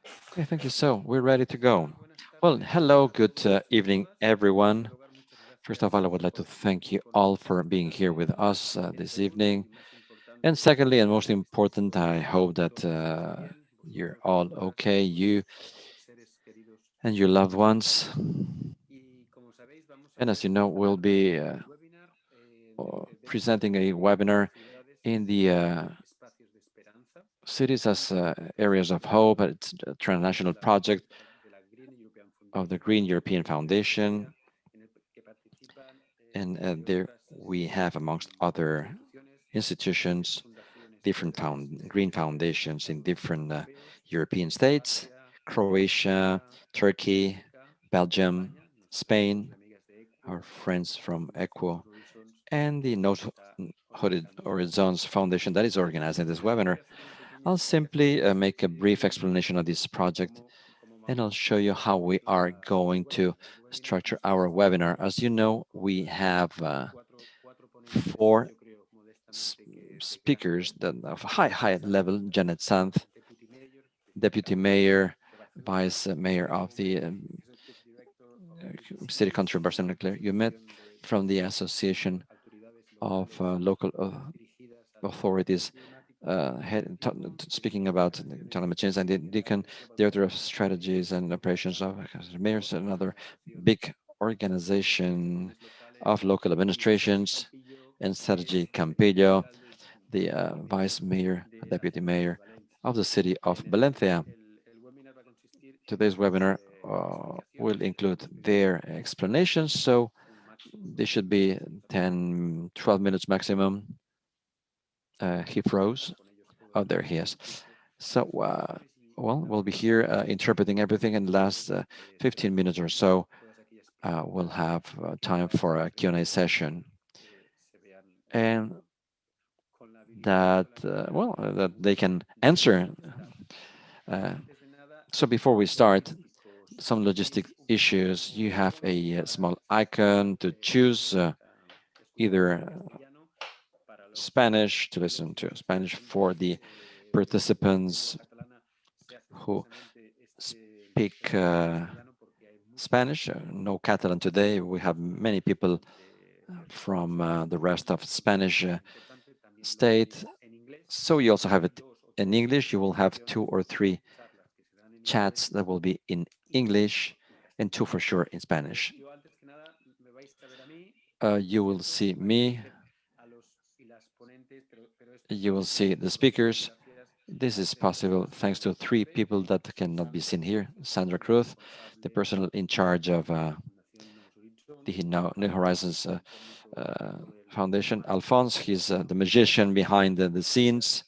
Okay, thank you. So we're ready to go. Well, hello, good evening, everyone. First of all, I would like to thank you all for being here with us this evening. And secondly, and most important, I hope that you're all okay, you and your loved ones. And as you know, we'll be presenting a webinar in the cities as areas of hope. It's a transnational project of the Green European Foundation. And there we have, amongst other institutions, different green foundations in different European states: Croatia, Turkey, Belgium, Spain, our friends from ECHO, and the Node Hooded Horizons Foundation that is organizing this webinar. I'll simply make a brief explanation of this project, and I'll show you how we are going to structure our webinar. As you know, we have four speakers that of high level: Janet Sanz, deputy mayor, vice mayor of the city country of Barcelona, Claire Roumet, from the Association of Local Authorities, speaking about climate change, and the Deacon, director of strategies and operations of mayors, another big organization of local administrations, and Sergi Campillo, the vice mayor, deputy mayor of the city of Valencia. Today's webinar will include their explanations, so they should be 10, 12 minutes maximum. He froze. Oh, there he is. So, well, we'll be here interpreting everything in the last 15 minutes or so. We'll have time for a Q&A session. And that, that they can answer. Uh, so before we start, some logistic issues. You have a small icon to choose either Spanish, to listen to Spanish for the participants who speak Spanish. No Catalan today. We have many people from the rest of Spanish state. So you also have it in English. You will have 2 or 3 chats that will be in English and 2 for sure in Spanish. You will see me. You will see the speakers. This is possible thanks to 3 people that cannot be seen here. Sandra Cruz, the person in charge of the New Horizons Foundation. Alphonse, he's the magician behind the scenes.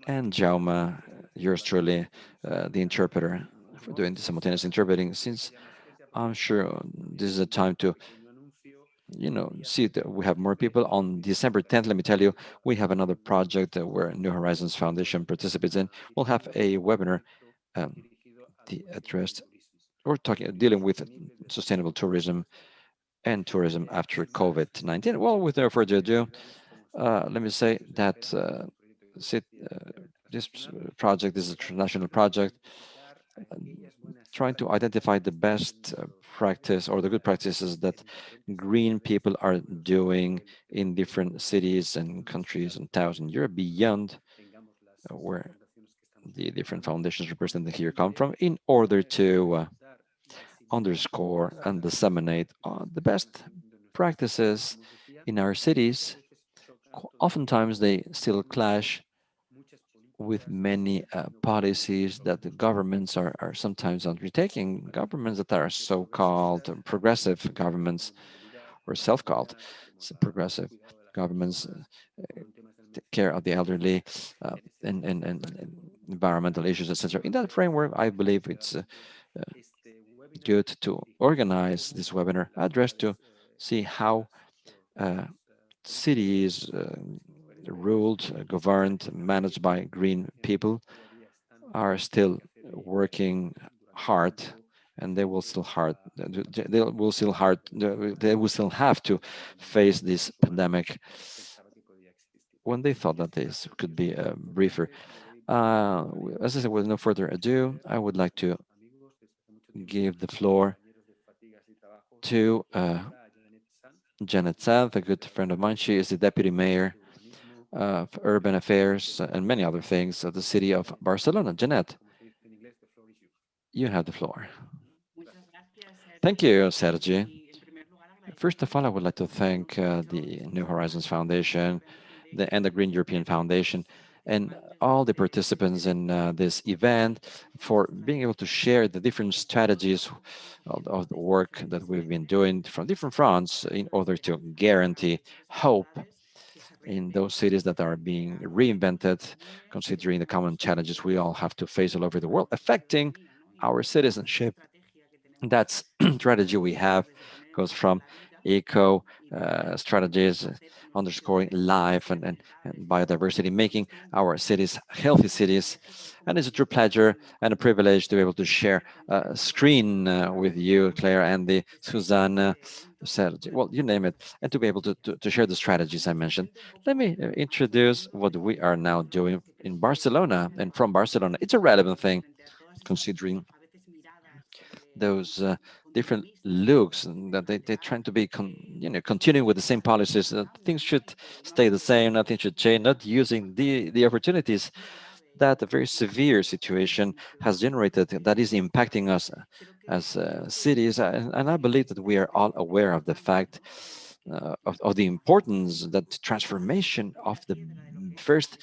And Jaume, yours truly, the interpreter, for doing the simultaneous interpreting. Since I'm sure this is a time to, see that we have more people. On December 10th, let me tell you, we have another project where New Horizons Foundation participates in. We'll have a webinar um, addressed, we're dealing with sustainable tourism and tourism after COVID-19. Well, with no further ado, let me say that this project is a international project, trying to identify the best practice or the good practices that green people are doing in different cities and countries and towns in Europe beyond where the different foundations represented here come from, in order to underscore and disseminate the best practices in our cities. Oftentimes, they still clash with many policies that the governments are sometimes undertaking, governments that are so-called progressive governments or self-called progressive governments, take care of the elderly and environmental issues, etc. In that framework, I believe it's good to organize this webinar addressed to see how uh, cities ruled, governed, managed by green people are still working hard, and they will still they will still have to face this pandemic when they thought that this could be briefer. As I said, with no further ado, I would like to give the floor to Janet Sanz, a good friend of mine. She is the deputy mayor of urban affairs and many other things of the city of Barcelona. Janet, you have the floor. Thank you, Sergi. First of all, I would like to thank the New Horizons Foundation and the Green European Foundation and all the participants in this event for being able to share the different strategies of the work that we've been doing from different fronts in order to guarantee hope in those cities that are being reinvented, considering the common challenges we all have to face all over the world, affecting our citizenship. That's strategy we have goes from eco strategies, underscoring life and biodiversity, making our cities healthy cities. And it's a true pleasure and a privilege to be able to share a screen with you, Claire, Andy, Susanna, Sergi, well, you name it, and to be able to share the strategies I mentioned. Let me introduce what we are now doing in Barcelona and from Barcelona. It's a relevant thing considering those different looks and that they're trying to be continuing with the same policies. Things should stay the same, nothing should change, not using the opportunities that a very severe situation has generated that is impacting us as cities. And I believe that we are all aware of the fact of the importance that transformation of the first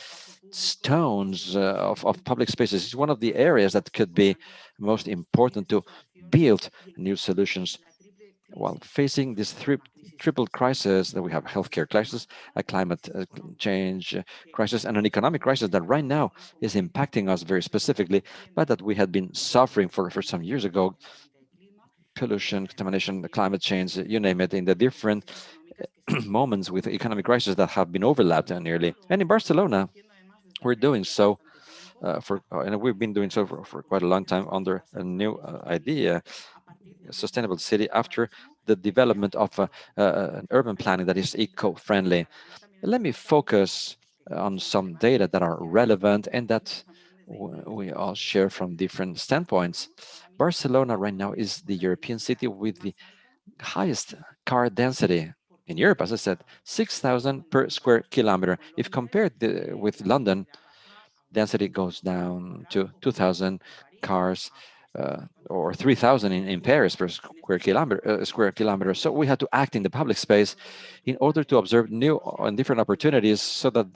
stones of public spaces is one of the areas that could be most important to build new solutions while facing this triple crisis that we have: healthcare crisis, a climate change crisis, and an economic crisis that right now is impacting us very specifically, but that we had been suffering for some years ago. Pollution, contamination, the climate change, you name it, in the different moments with economic crisis that have been overlapped nearly. And in Barcelona, we're doing so and we've been doing so for quite a long time under a new idea, a sustainable city, after the development of an urban planning that is eco-friendly. Let me focus on some data that are relevant and that we all share from different standpoints. Barcelona right now is the European city with the highest car density in Europe, as I said, 6,000 per square kilometer. If compared with London, density goes down to 2,000 cars or 3,000 in Paris per square kilometer. So we had to act in the public space in order to observe new and different opportunities so that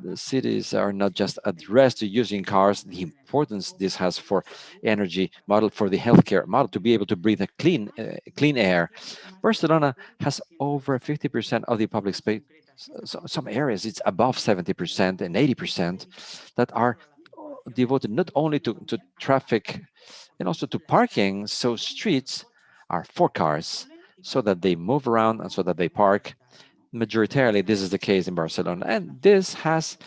the cities are not just addressed to using cars, the importance this has for energy model, for the healthcare model, to be able to breathe a clean air. Barcelona has over 50% of the public space. Some areas it's above 70% and 80% that are devoted not only to traffic and also to parking. So streets are for cars so that they move around and so that they park. Majoritarily, this is the case in Barcelona. And this has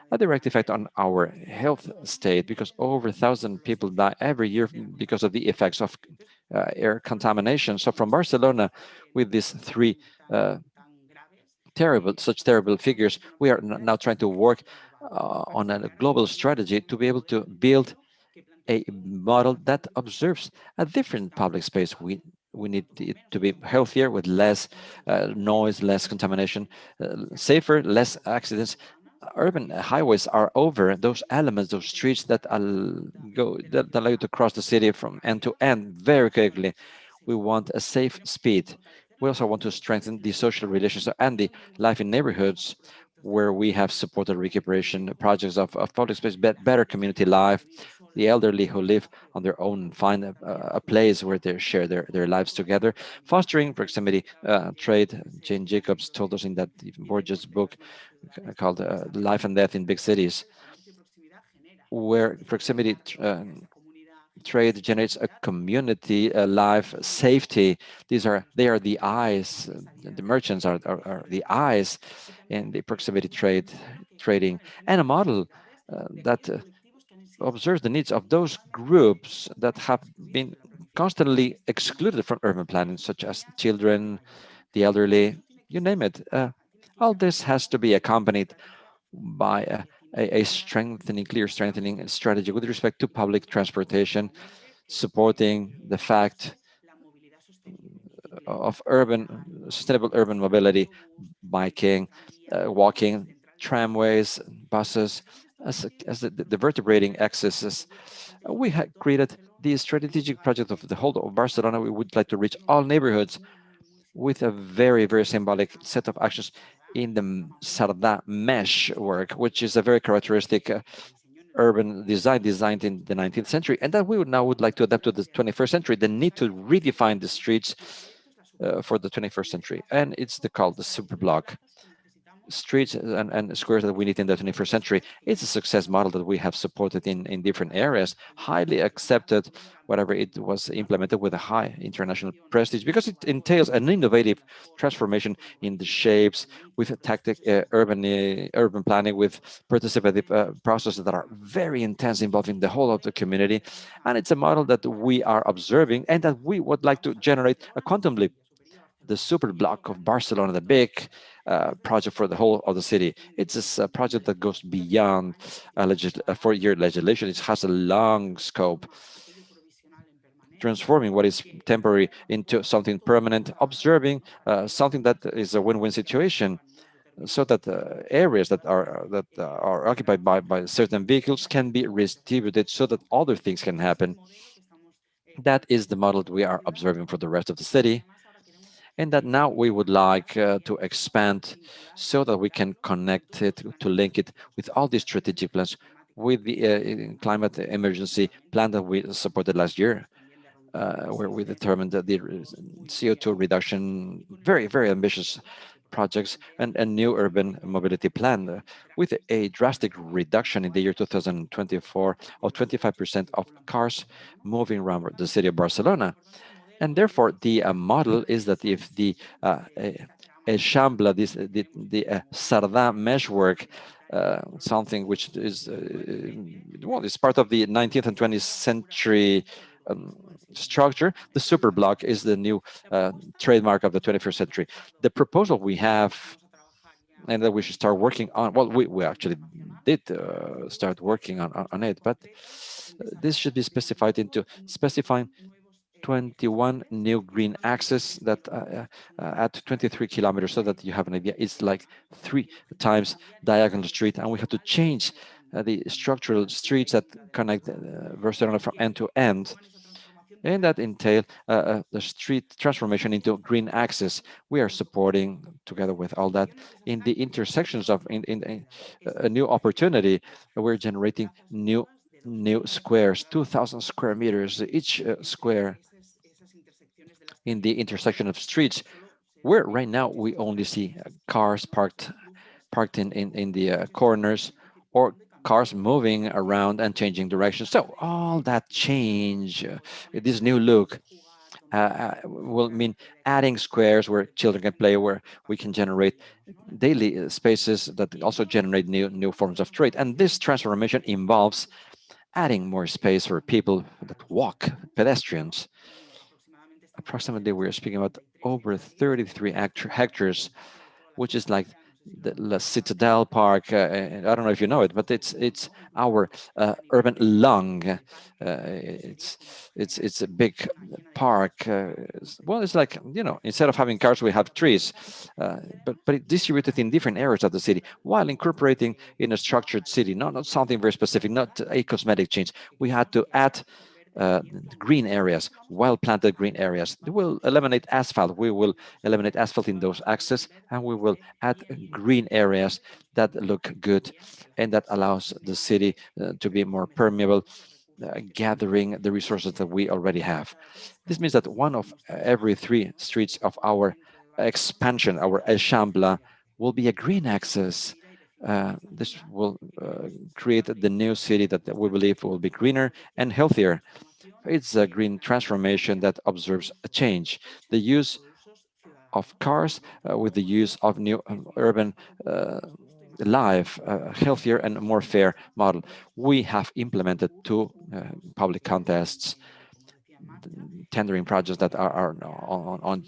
a direct effect on our health state because over 1,000 people die every year because of the effects of air contamination. So from Barcelona, with these three such terrible figures, we are now trying to work on a global strategy to be able to build a model that observes a different public space. We need it to be healthier with less noise, less contamination, safer, less accidents. Urban highways are over those elements, those streets that allow you to cross the city from end to end very quickly. We want a safe speed. We also want to strengthen the social relations and the life in neighborhoods where we have supported recuperation projects of public space, better community life, the elderly who live on their own and find a place where they share their lives together, fostering proximity trade. Jane Jacobs told us in that Borges book called Life and Death in Big Cities, where proximity trade generates a community, a life, safety. They are the eyes. The merchants are the eyes in the proximity trading, and a model that observes the needs of those groups that have been constantly excluded from urban planning, such as children, the elderly, you name it. All this has to be accompanied by a strengthening, clear strengthening strategy with respect to public transportation, supporting the fact of urban, sustainable urban mobility, biking, walking, tramways, buses, as the vertebrating axis. We had created the strategic project of the whole of Barcelona. We would like to reach all neighborhoods with a very, very symbolic set of actions in the Sarda mesh work, which is a very characteristic urban design designed in the 19th century, and that we would now would like to adapt to the 21st century. The need to redefine the streets for the 21st century, and it's called the super block streets and squares that we need in the 21st century. It's a success model that we have supported in different areas, highly accepted whatever it was implemented with a high international prestige because it entails an innovative transformation in the shapes with a tactic urban planning with participative processes that are very intense involving the whole of the community. And it's a model that we are observing and that we would like to generate a quantum leap, the super block of Barcelona, the big project for the whole of the city. It's a project that goes beyond a 4-year legislation. It has a long scope, transforming what is temporary into something permanent, observing something that is a win-win situation, so that areas that are occupied by certain vehicles can be redistributed so that other things can happen. That is the model that we are observing for the rest of the city, and that now we would like to expand so that we can connect it, to link it with all these strategic plans, with the climate emergency plan that we supported last year, where we determined that the CO2 reduction, very, very ambitious projects, and a new urban mobility plan with a drastic reduction in the year 2024 of 25% of cars moving around the city of Barcelona. And therefore, the model is that if the Shambla, the Sardá meshwork, something which is well, it's part of the 19th and 20th century structure. The super block is the new trademark of the 21st century. The proposal we have, and that we should start working on. Well, we actually did start working on it, but this should be specified into specifying 21 new green axes that at 23 kilometers, so that you have an idea. It's like 3 times diagonal street, and we have to change the structural streets that connect Barcelona from end to end, and that entail the street transformation into green axis. We are supporting, together with all that, in the intersections of in a new opportunity. We're generating new squares, 2,000 square meters each square in the intersection of streets, where right now we only see cars parked in the corners, or cars moving around and changing direction. So all that change, this new look, will mean adding squares where children can play, where we can generate daily spaces that also generate new forms of trade. And this transformation involves adding more space for people that walk, pedestrians. Approximately, we're speaking about over 33 hectares, which is like the La Citadel Park. And I don't know if you know it, but it's our urban lung. It's a big park. Well, it's like, instead of having cars, we have trees, but it distributed in different areas of the city, while incorporating in a structured city, not something very specific, not a cosmetic change. We had to add green areas, well-planted green areas. We will eliminate asphalt. We will eliminate asphalt in those axes, and we will add green areas that look good and that allows the city to be more permeable, gathering the resources that we already have. This means that one of every 3 streets of our expansion, our Eixample, will be a green axis. This will create the new city that we believe will be greener and healthier. It's a green transformation that observes a change. The use of cars with the use of new urban life, healthier and more fair model. We have implemented 2 public contests, tendering projects that are on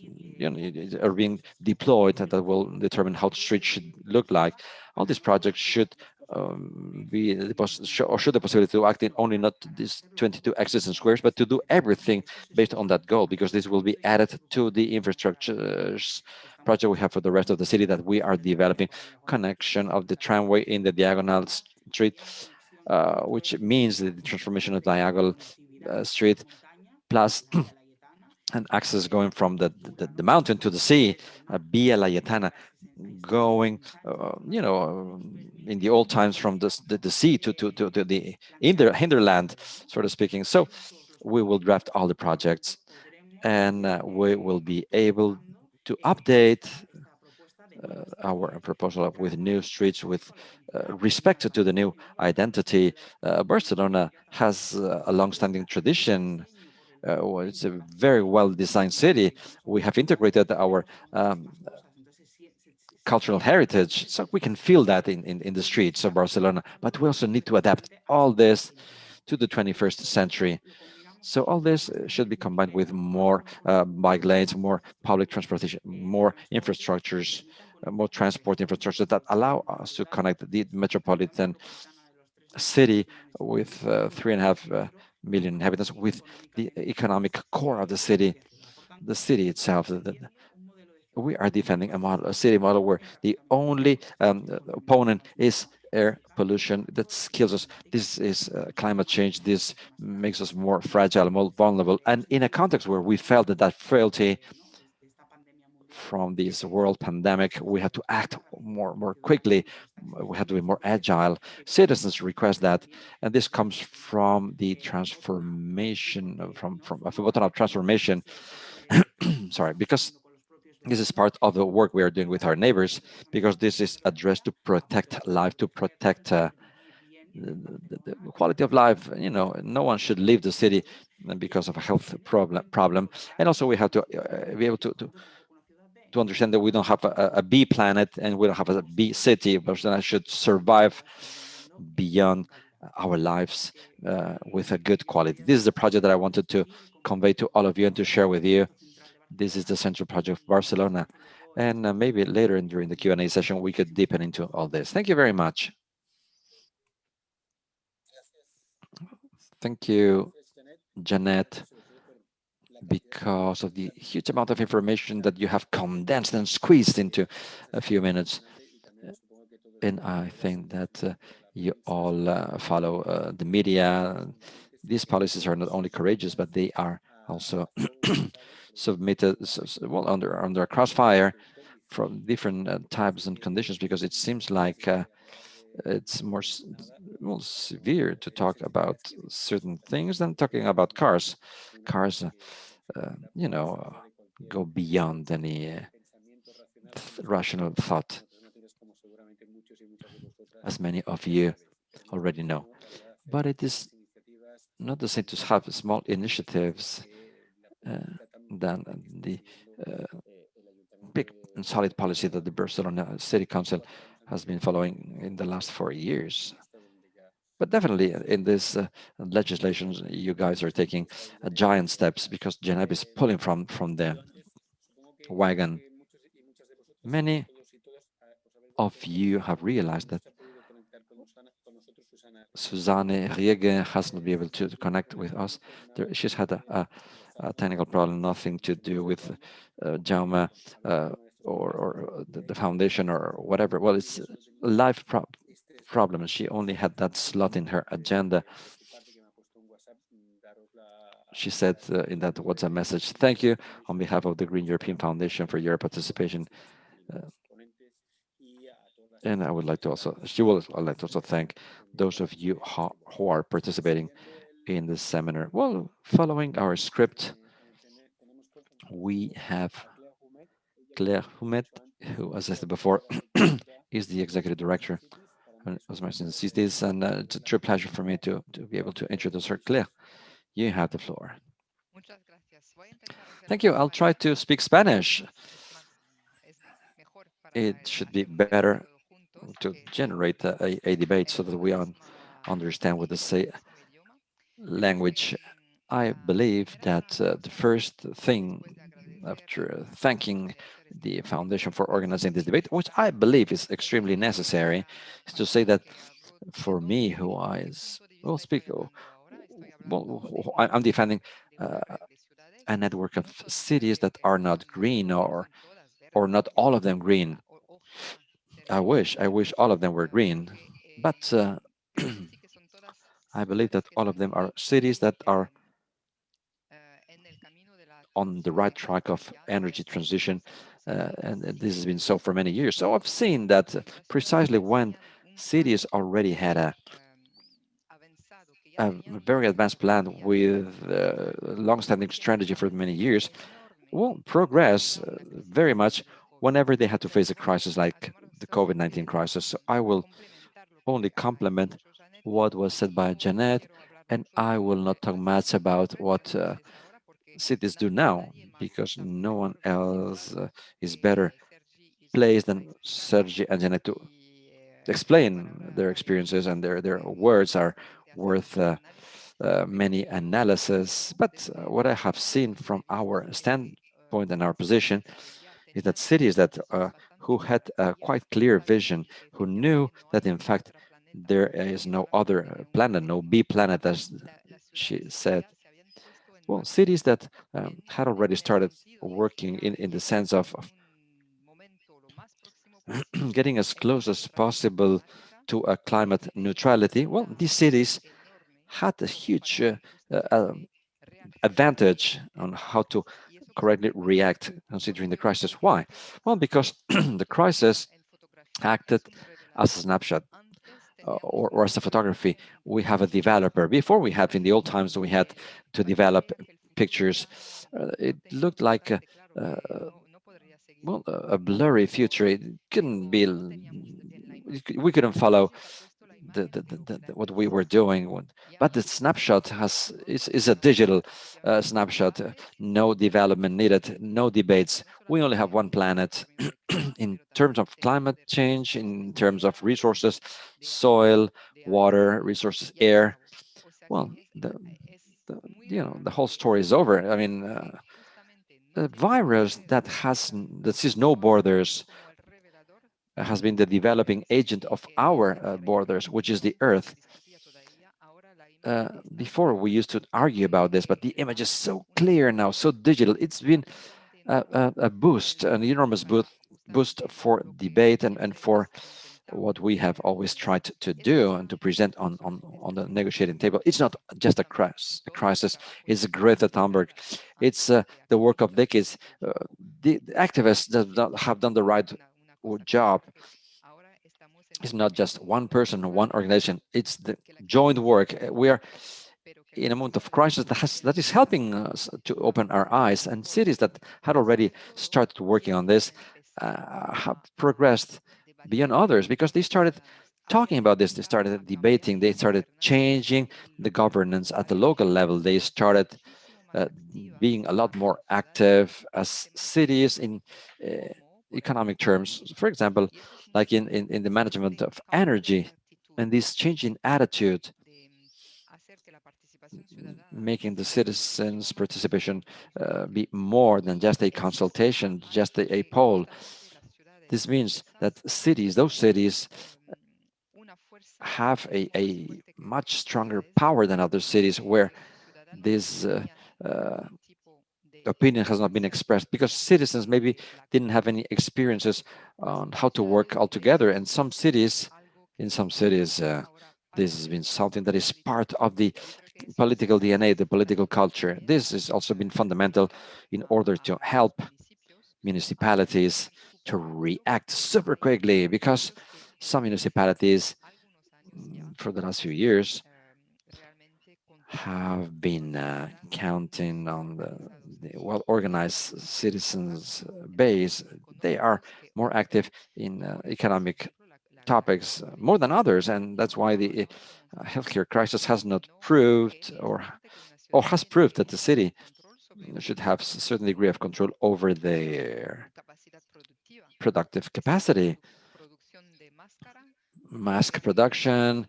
are being deployed, that will determine how the street should look like. All these projects should be the or should the possibility to act in only not these 22 axes and squares, but to do everything based on that goal, because this will be added to the infrastructure project we have for the rest of the city that we are developing. Connection of the tramway in the diagonal street, which means the transformation of diagonal street, plus and access going from the mountain to the sea, Via Layetana, going, in the old times from the sea to the hinterland, sort of speaking. So we will draft all the projects, and we will be able to update our proposal with new streets with respect to the new identity. Barcelona has a long-standing tradition. Well, it's a very well-designed city. We have integrated our cultural heritage, so we can feel that in the streets of Barcelona. But we also need to adapt all this to the 21st century. So all this should be combined with more bike lanes, more public transportation, more infrastructures, more transport infrastructure that allow us to connect the metropolitan city with 3.5 million inhabitants with the economic core of the city itself. We are defending a city model where the only opponent is air pollution that kills us. This is climate change. This makes us more fragile, more vulnerable. And in a context where we felt that frailty from this world pandemic, we had to act more quickly. We had to be more agile. Citizens request that, and this comes from the transformation from a bottom of transformation. Sorry, because this is part of the work we are doing with our neighbors, because this is addressed to protect life, to protect the quality of life. No one should leave the city because of a health problem. And also we have to be able to understand that we don't have a B planet and we don't have a B city. Barcelona should survive beyond our lives with a good quality. This is the project that I wanted to convey to all of you and to share with you. This is the central project of Barcelona. And maybe later during the Q&A session, we could deepen into all this. Thank you very much. Thank you, Janet, because of the huge amount of information that you have condensed and squeezed into a few minutes. And I think that you all follow the media. These policies are not only courageous, but they are also submitted, well, under a crossfire from different types and conditions, because it seems like it's more severe to talk about certain things than talking about cars. Cars, you know, go beyond any rational thought, as many of you already know. But it is not the same to have small initiatives uh, than the uh, big and solid policy that the Barcelona City Council has been following in the last 4 years. But definitely in this legislation, you guys are taking giant steps, because Genève is pulling from the wagon. Many of you have realized that Susanne Riege has not been able to connect with us. She's had a technical problem, nothing to do with Jaume or the foundation or whatever. Well, it's a life problem, and she only had that slot in her agenda. She said in that WhatsApp message, "Thank you on behalf of the Green European Foundation for your participation." Uh, and I would like to also, she will like to also thank those of you who are participating in this seminar. Well, following our script, we have Claire Roumet, who, as I said before, is the executive director of Osmosis and Cities, and it's a true pleasure for me to be able to introduce her. Claire, you have the floor. Thank you. I'll try to speak Spanish. It should be better to generate a debate so that we understand what the say language. I believe that the first thing, after thanking the foundation for organizing this debate, which I believe is extremely necessary, is to say that For me, who is well speak, well, I'm defending uh, a network of cities that are not green or not all of them green. I wish all of them were green, but I believe that all of them are cities that are on the right track of energy transition, and this has been so for many years. So I've seen that precisely when cities already had a very advanced plan with long-standing strategy for many years, will progress very much whenever they had to face a crisis like the COVID-19 crisis. So I will only complement what was said by Janet, and I will not talk much about what cities do now, because no one else is better placed than Sergi and Janet to explain their experiences, and their words are worth many analysis. But what I have seen from our standpoint and our position is that cities that who had a quite clear vision, who knew that in fact there is no other planet, no B planet, as she said. Well, cities that had already started working in the sense of getting as close as possible to a climate neutrality. Well, these cities had a huge advantage on how to correctly react considering the crisis. Why? Well, because the crisis acted as a snapshot or as a photography. We have a developer. Before we had, in the old times, we had to develop pictures. It looked like well, a blurry future. It couldn't be. We couldn't follow what we were doing. But the snapshot is a digital snapshot. No development needed, no debates. We only have one planet. In terms of climate change, in terms of resources, soil, water, resources, air. Well, the whole story is over. I mean, a virus that sees no borders has been the developing agent of our borders, which is the Earth. Before we used to argue about this, but the image is so clear now, so digital. It's been a boost, an enormous boost for debate and for what we have always tried to do and to present on the negotiating table. It's not just a crisis. It's Greta Thunberg. It's the work of decades. The activists that have done the right job. It's not just one person or one organization. It's the joint work. We are in a moment of crisis that is helping us to open our eyes. And cities that had already started working on this have progressed beyond others because they started talking about this. They started debating. They started changing the governance at the local level. They started uh, being a lot more active as cities in uh, economic terms. For example, like in the management of energy, and this change in attitude, making the citizens' participation be more than just a consultation, just a poll. This means that those cities, have a much stronger power than other cities where this uh, opinion has not been expressed because citizens maybe didn't have any experiences on how to work all together. And in some cities, this has been something that is part of the political DNA, the political culture. This has also been fundamental in order to help municipalities to react super quickly because some municipalities for the last few years have been counting on the well-organized citizens base. They are more active in economic topics more than others, and that's why the healthcare crisis has not proved or has proved that the city should have a certain degree of control over their productive capacity, mask production,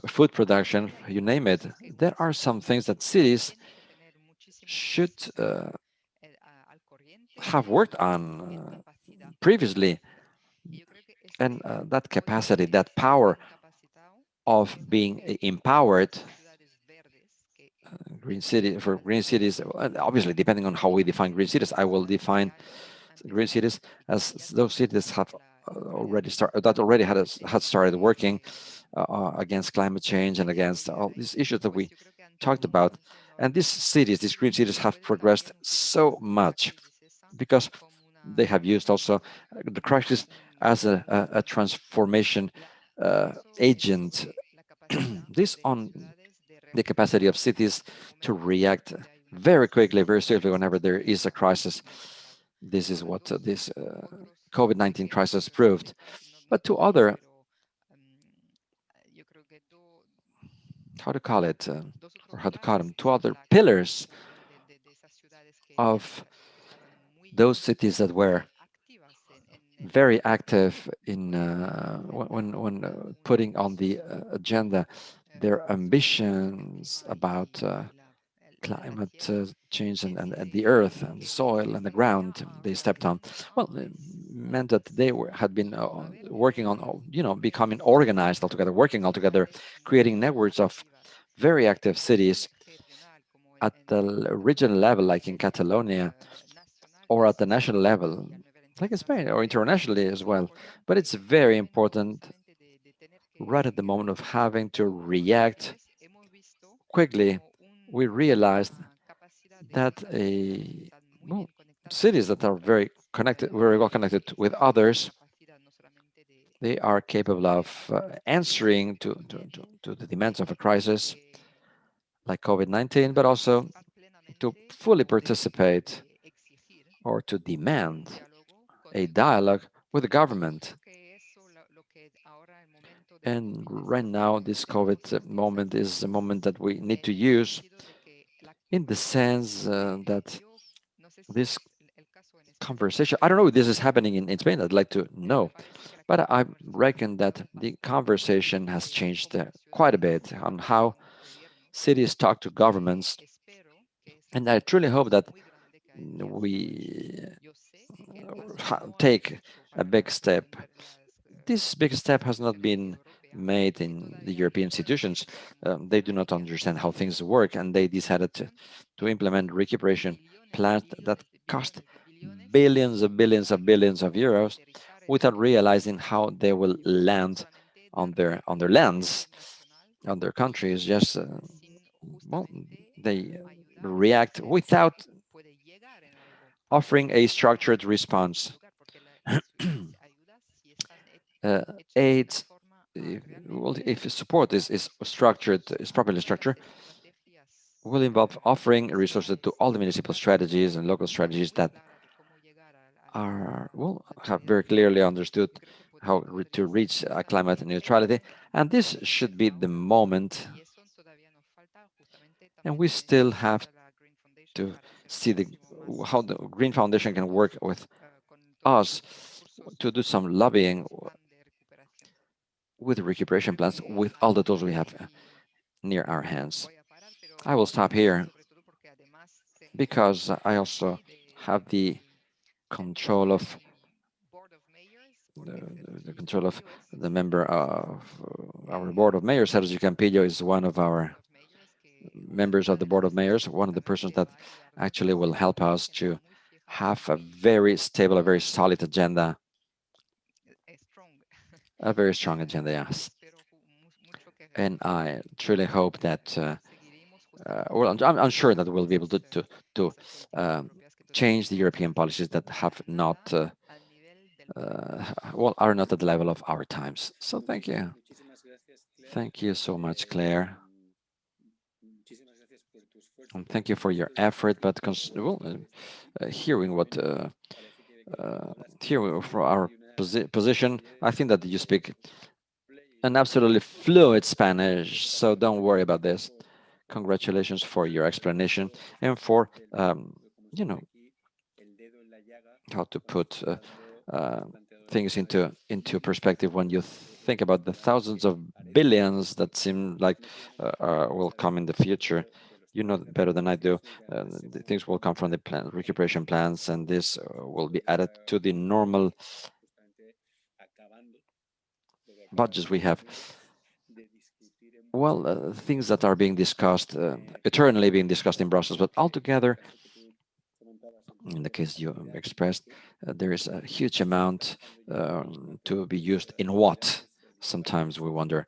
food production, you name it. There are some things that cities should have worked on previously, and that capacity, that power of being empowered. Green city for green cities, obviously depending on how we define green cities, I will define green cities as those cities have already started that already had started working against climate change and against all these issues that we talked about. And these cities, these green cities, have progressed so much because they have used also the crisis as a transformation agent. This on the capacity of cities to react very quickly, very swiftly whenever there is a crisis. This is what this COVID-19 crisis proved. But to other, how to call it, or how to call them, to other pillars of those cities that were very active in when putting on the agenda their ambitions about climate change and the earth and the soil and the ground they stepped on. Well, it meant that they had been working on, becoming organized altogether, working altogether, creating networks of very active cities at the regional level, like in Catalonia, or at the national level, like in Spain, or internationally as well. But it's very important right at the moment of having to react quickly. We realized that well, cities that are very connected, very well connected with others, they are capable of answering to the demands of a crisis like COVID-19, but also to fully participate or to demand a dialogue with the government. And right now, this COVID moment is a moment that we need to use in the sense that this conversation, I don't know if this is happening in Spain, I'd like to know, but I reckon that the conversation has changed quite a bit on how cities talk to governments. And I truly hope that we take a big step. This big step has not been made in the European institutions. They do not understand how things work, and they decided to implement recuperation plans that cost billions of billions of billions of euros without realizing how they will land on their lands, on their countries. Just well, they react without offering a structured response. uh, Aids, well, if support is structured, is properly structured, will involve offering resources to all the municipal strategies and local strategies that are, well, have very clearly understood how to reach climate neutrality. And this should be the moment. And we still have to see how the Green Foundation can work with us to do some lobbying with recuperation plans with all the tools we have near our hands. I will stop here because I also have control of the control of the member of our board of mayors. Sergi Campillo is one of our members of the board of mayors, one of the persons that actually will help us to have a very stable, a very solid agenda, a very strong agenda, yes. And I truly hope that, well, I'm sure that we'll be able to change the European policies that have not, well, are not at the level of our times. So thank you. Thank you so much, Claire. And thank you for your effort, but well, hearing what here for our position, I think that you speak an absolutely fluid Spanish, so don't worry about this. Congratulations for your explanation and for you know how to put uh, things into perspective when you think about the thousands of billions that seem like will come in the future. You know better than I do. The things will come from the recuperation plans, and this will be added to the normal budgets we have. Well, things that are being discussed, eternally being discussed in Brussels, but altogether, in the case you expressed, there is a huge amount to be used in what? Sometimes we wonder.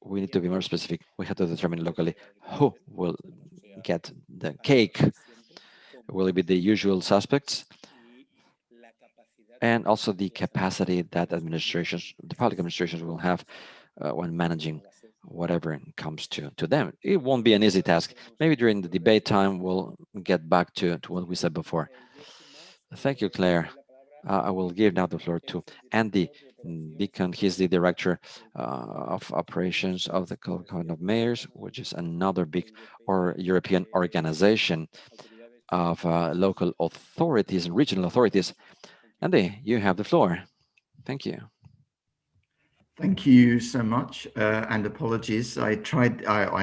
We need to be more specific. We have to determine locally who will get the cake. Will it be the usual suspects? And also the capacity that administrations, the public administrations will have when managing whatever comes to them. It won't be an easy task. Maybe during the debate time, we'll get back to what we said before. Thank you, Claire. I will give now the floor to Andy Deacon. He's the director of operations of the Coalition of Mayors, which is another big or European organization of local authorities and regional authorities. Andy, you have the floor. Thank you. Thank you so much, and apologies. I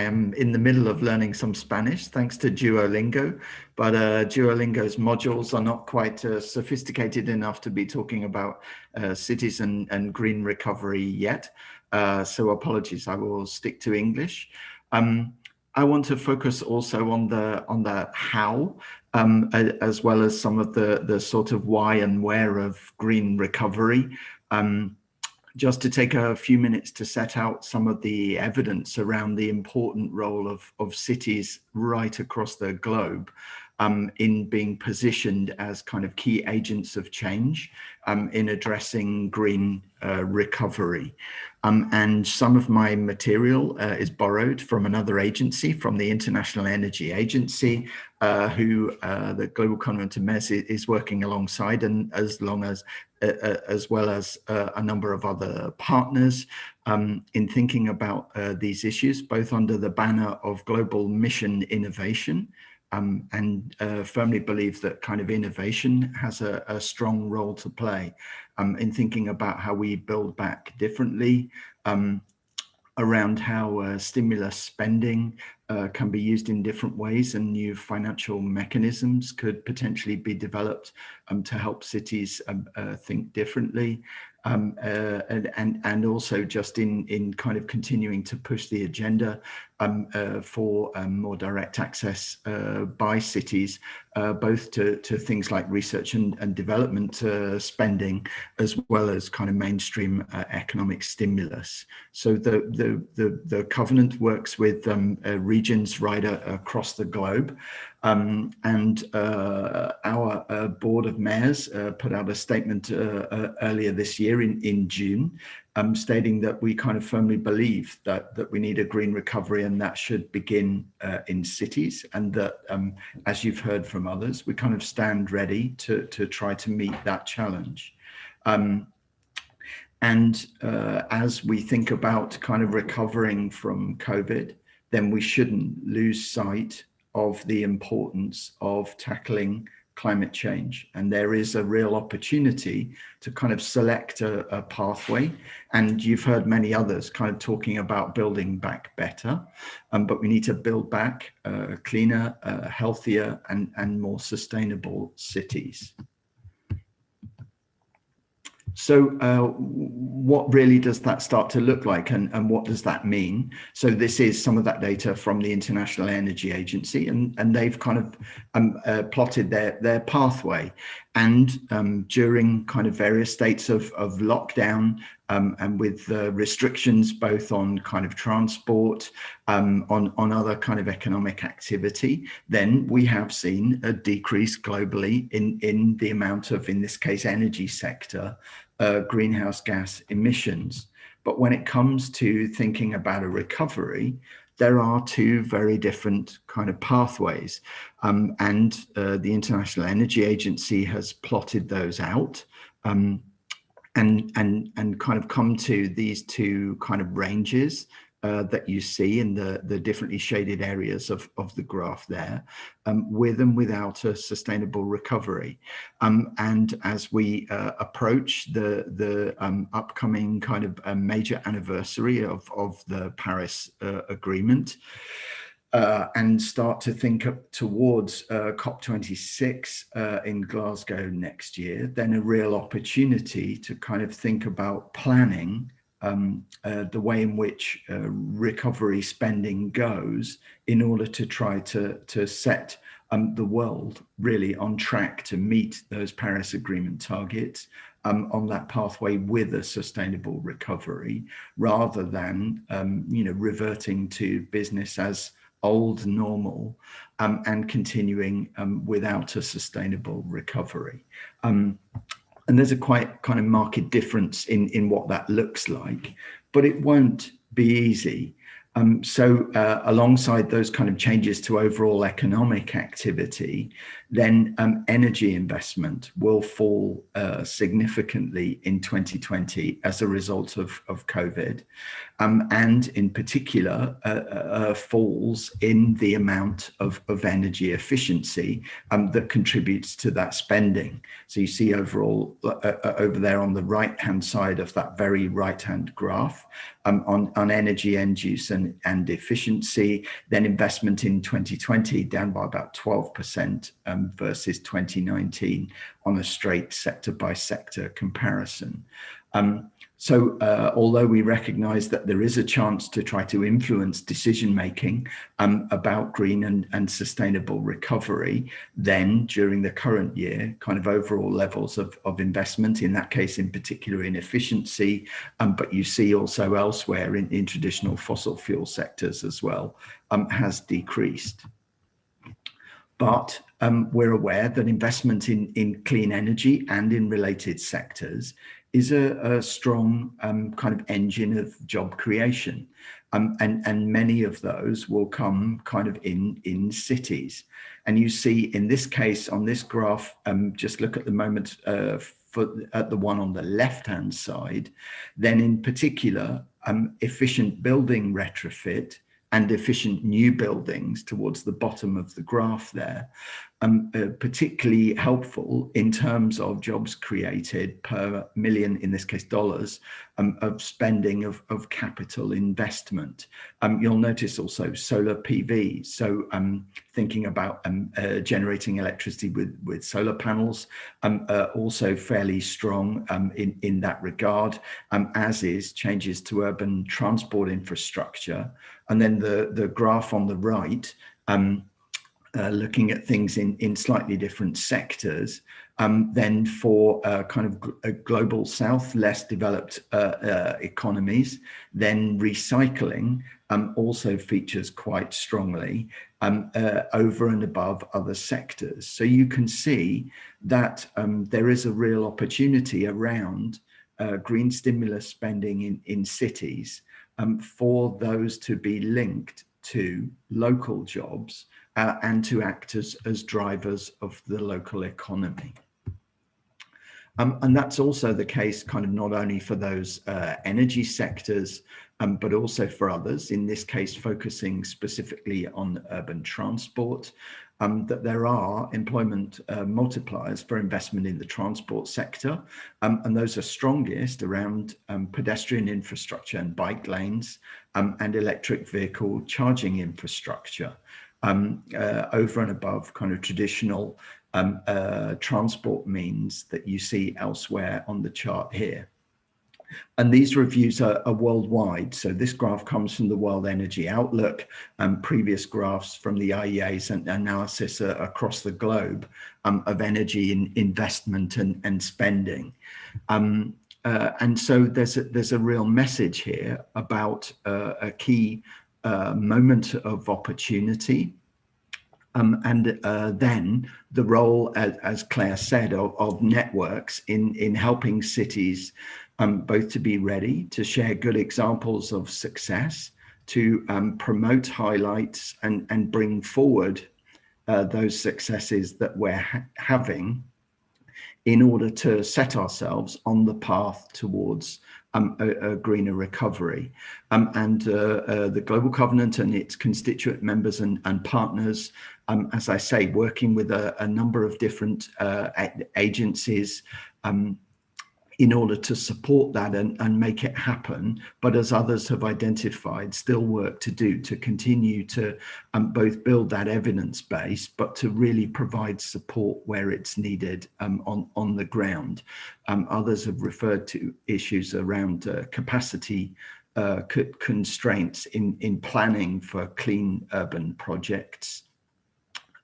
am in the middle of learning some Spanish thanks to Duolingo, but Duolingo's modules are not quite sophisticated enough to be talking about cities and green recovery yet. So apologies, I will stick to English. I want to focus also on the how, as well as some of the sort of why and where of green recovery. Just to take a few minutes to set out some of the evidence around the important role of cities right across the globe in being positioned as kind of key agents of change in addressing green recovery. And some of my material is borrowed from another agency, from the International Energy Agency, who the Global Covenant of Mayors is working alongside, and as well as a number of other partners in thinking about these issues, both under the banner of global mission innovation, and firmly believe that kind of innovation has a strong role to play in thinking about how we build back differently, around how stimulus spending can be used in different ways, and new financial mechanisms could potentially be developed to help cities think differently, and also just in kind of continuing to push the agenda for more direct access by cities, both to things like research and development spending, as well as kind of mainstream economic stimulus. So the Covenant works with regions right across the globe. And our Board of Mayors put out a statement earlier this year in June, stating that we kind of firmly believe that we need a green recovery, and that should begin in cities, and that, as you've heard from others, we kind of stand ready to try to meet that challenge. And as we think about kind of recovering from COVID, then we shouldn't lose sight of the importance of tackling climate change. And there is a real opportunity to kind of select a pathway. And you've heard many others kind of talking about building back better, but we need to build back cleaner, healthier, and more sustainable cities. So what really does that start to look like, and what does that mean? So this is some of that data from the International Energy Agency, and they've kind of plotted their pathway. And during kind of various states of lockdown, and with restrictions both on kind of transport, on other kind of economic activity, then we have seen a decrease globally in the amount of, in this case, energy sector greenhouse gas emissions. But when it comes to thinking about a recovery, there are two very different kind of pathways. And the International Energy Agency has plotted those out, and kind of come to these two kind of ranges that you see in the differently shaded areas of the graph there, with and without a sustainable recovery. And as we approach the upcoming kind of major anniversary of the Paris Agreement, and start to think up towards COP26 in Glasgow next year, then a real opportunity to kind of think about planning the way in which recovery spending goes in order to try to set the world really on track to meet those Paris Agreement targets on that pathway with a sustainable recovery, rather than reverting to business as old normal and continuing without a sustainable recovery. And there's a quite kind of marked difference in what that looks like, but it won't be easy. So alongside those kind of changes to overall economic activity, then energy investment will fall significantly in 2020 as a result of COVID. And in particular, falls in the amount of energy efficiency that contributes to that spending. So you see overall over there on the right-hand side of that very right-hand graph, on energy end use and efficiency, then investment in 2020 down by about 12% versus 2019 on a straight sector by sector comparison. So although we recognize that there is a chance to try to influence decision-making about green and sustainable recovery, then during the current year, kind of overall levels of investment, in that case in particular in efficiency, but you see also elsewhere in traditional fossil fuel sectors as well, has decreased. But we're aware that investment in clean energy and in related sectors is a strong kind of engine of job creation. And many of those will come kind of in cities. And you see in this case, on this graph, just look at the moment at the one on the left-hand side, then in particular, efficient building retrofit and efficient new buildings towards the bottom of the graph there, particularly helpful in terms of jobs created per million, in this case dollars, of spending of capital investment. You'll notice also solar PV. So thinking about generating electricity with solar panels, also fairly strong in that regard, as is changes to urban transport infrastructure. And then the graph on the right, looking at things in slightly different sectors, then for kind of a global south, less developed economies, then recycling also features quite strongly over and above other sectors. So you can see that there is a real opportunity around green stimulus spending in cities for those to be linked to local jobs and to act as drivers of the local economy. And that's also the case kind of not only for those energy sectors, but also for others, in this case, focusing specifically on urban transport, that there are employment multipliers for investment in the transport sector. And those are strongest around pedestrian infrastructure and bike lanes and electric vehicle charging infrastructure, over and above kind of traditional transport means that you see elsewhere on the chart here. And these reviews are worldwide. So this graph comes from the World Energy Outlook, previous graphs from the IEA's analysis across the globe of energy investment and spending. And so there's a real message here about a key moment of opportunity. And then the role, as Claire said, of networks in helping cities both to be ready to share good examples of success, to promote highlights and bring forward those successes that we're having in order to set ourselves on the path towards a greener recovery. And the Global Covenant and its constituent members and partners, as I say, working with a number of different agencies in order to support that and make it happen. But as others have identified, still work to do to continue to both build that evidence base, but to really provide support where it's needed on the ground. Others have referred to issues around capacity constraints in planning for clean urban projects.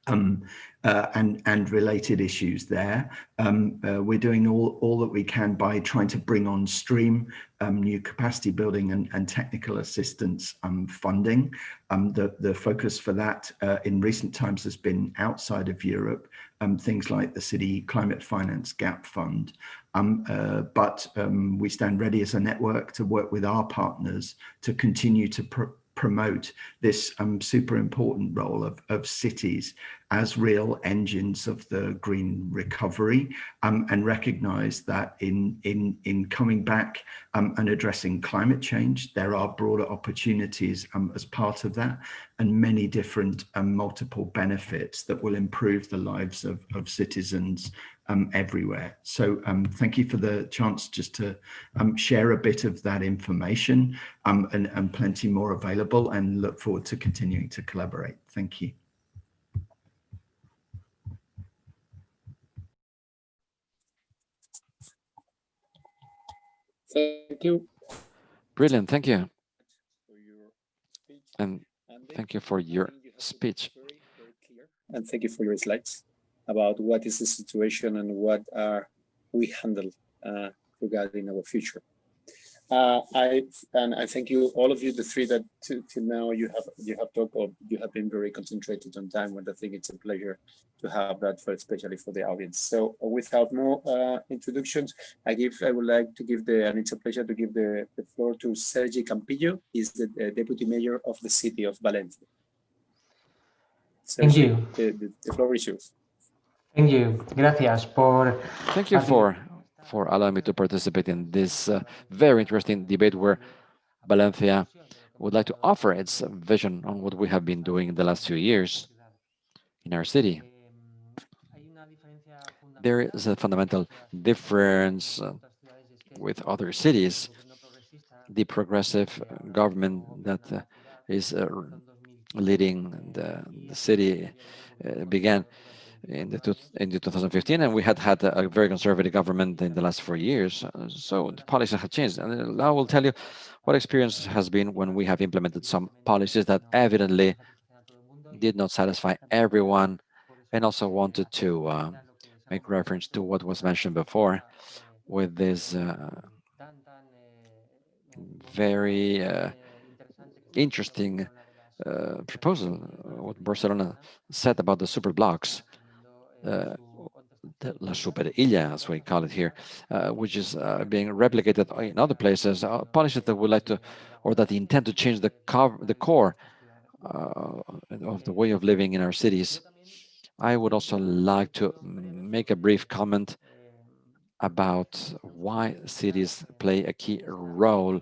And related issues there. We're doing all that we can by trying to bring on stream new capacity building and technical assistance funding. The focus for that in recent times has been outside of Europe, things like the City Climate Finance Gap Fund. But we stand ready as a network to work with our partners to continue to promote this super important role of cities as real engines of the green recovery, and recognize that in coming back and addressing climate change, there are broader opportunities as part of that, and many different multiple benefits that will improve the lives of citizens everywhere. So thank you for the chance just to share a bit of that information, and plenty more available, and look forward to continuing to collaborate. Thank you. Thank you. Brilliant. Thank you. For your speech. And thank you for your speech. Very clear. And thank you for your slides about what is the situation and what are we handle regarding our future. I thank you, all of you, the three that till now you have talked, or you have been very concentrated on time. And I think it's a pleasure to have that, for especially for the audience. So without more introductions, I would like to give and it's a pleasure to give the floor to Sergi Campillo. He's the deputy mayor of the city of Valencia. Thank Sergi, you. The floor is yours. Thank you. Gracias por. Thank you for allowing me to participate in this very interesting debate where Valencia would like to offer its vision on what we have been doing in the last 2 years in our city. There is a fundamental difference with other cities. The progressive government that is leading the city began in the 2015, and we had a very conservative government in the last 4 years. So the policies have changed, and I will tell you what experience has been when we have implemented some policies that evidently did not satisfy everyone, and also wanted to make reference to what was mentioned before with this very interesting proposal, what Barcelona said about the super blocks, the La Superilla, as we call it here, which is being replicated in other places, policies that would like to, or that intend to change the core of the way of living in our cities. I would also like to make a brief comment about why cities play a key role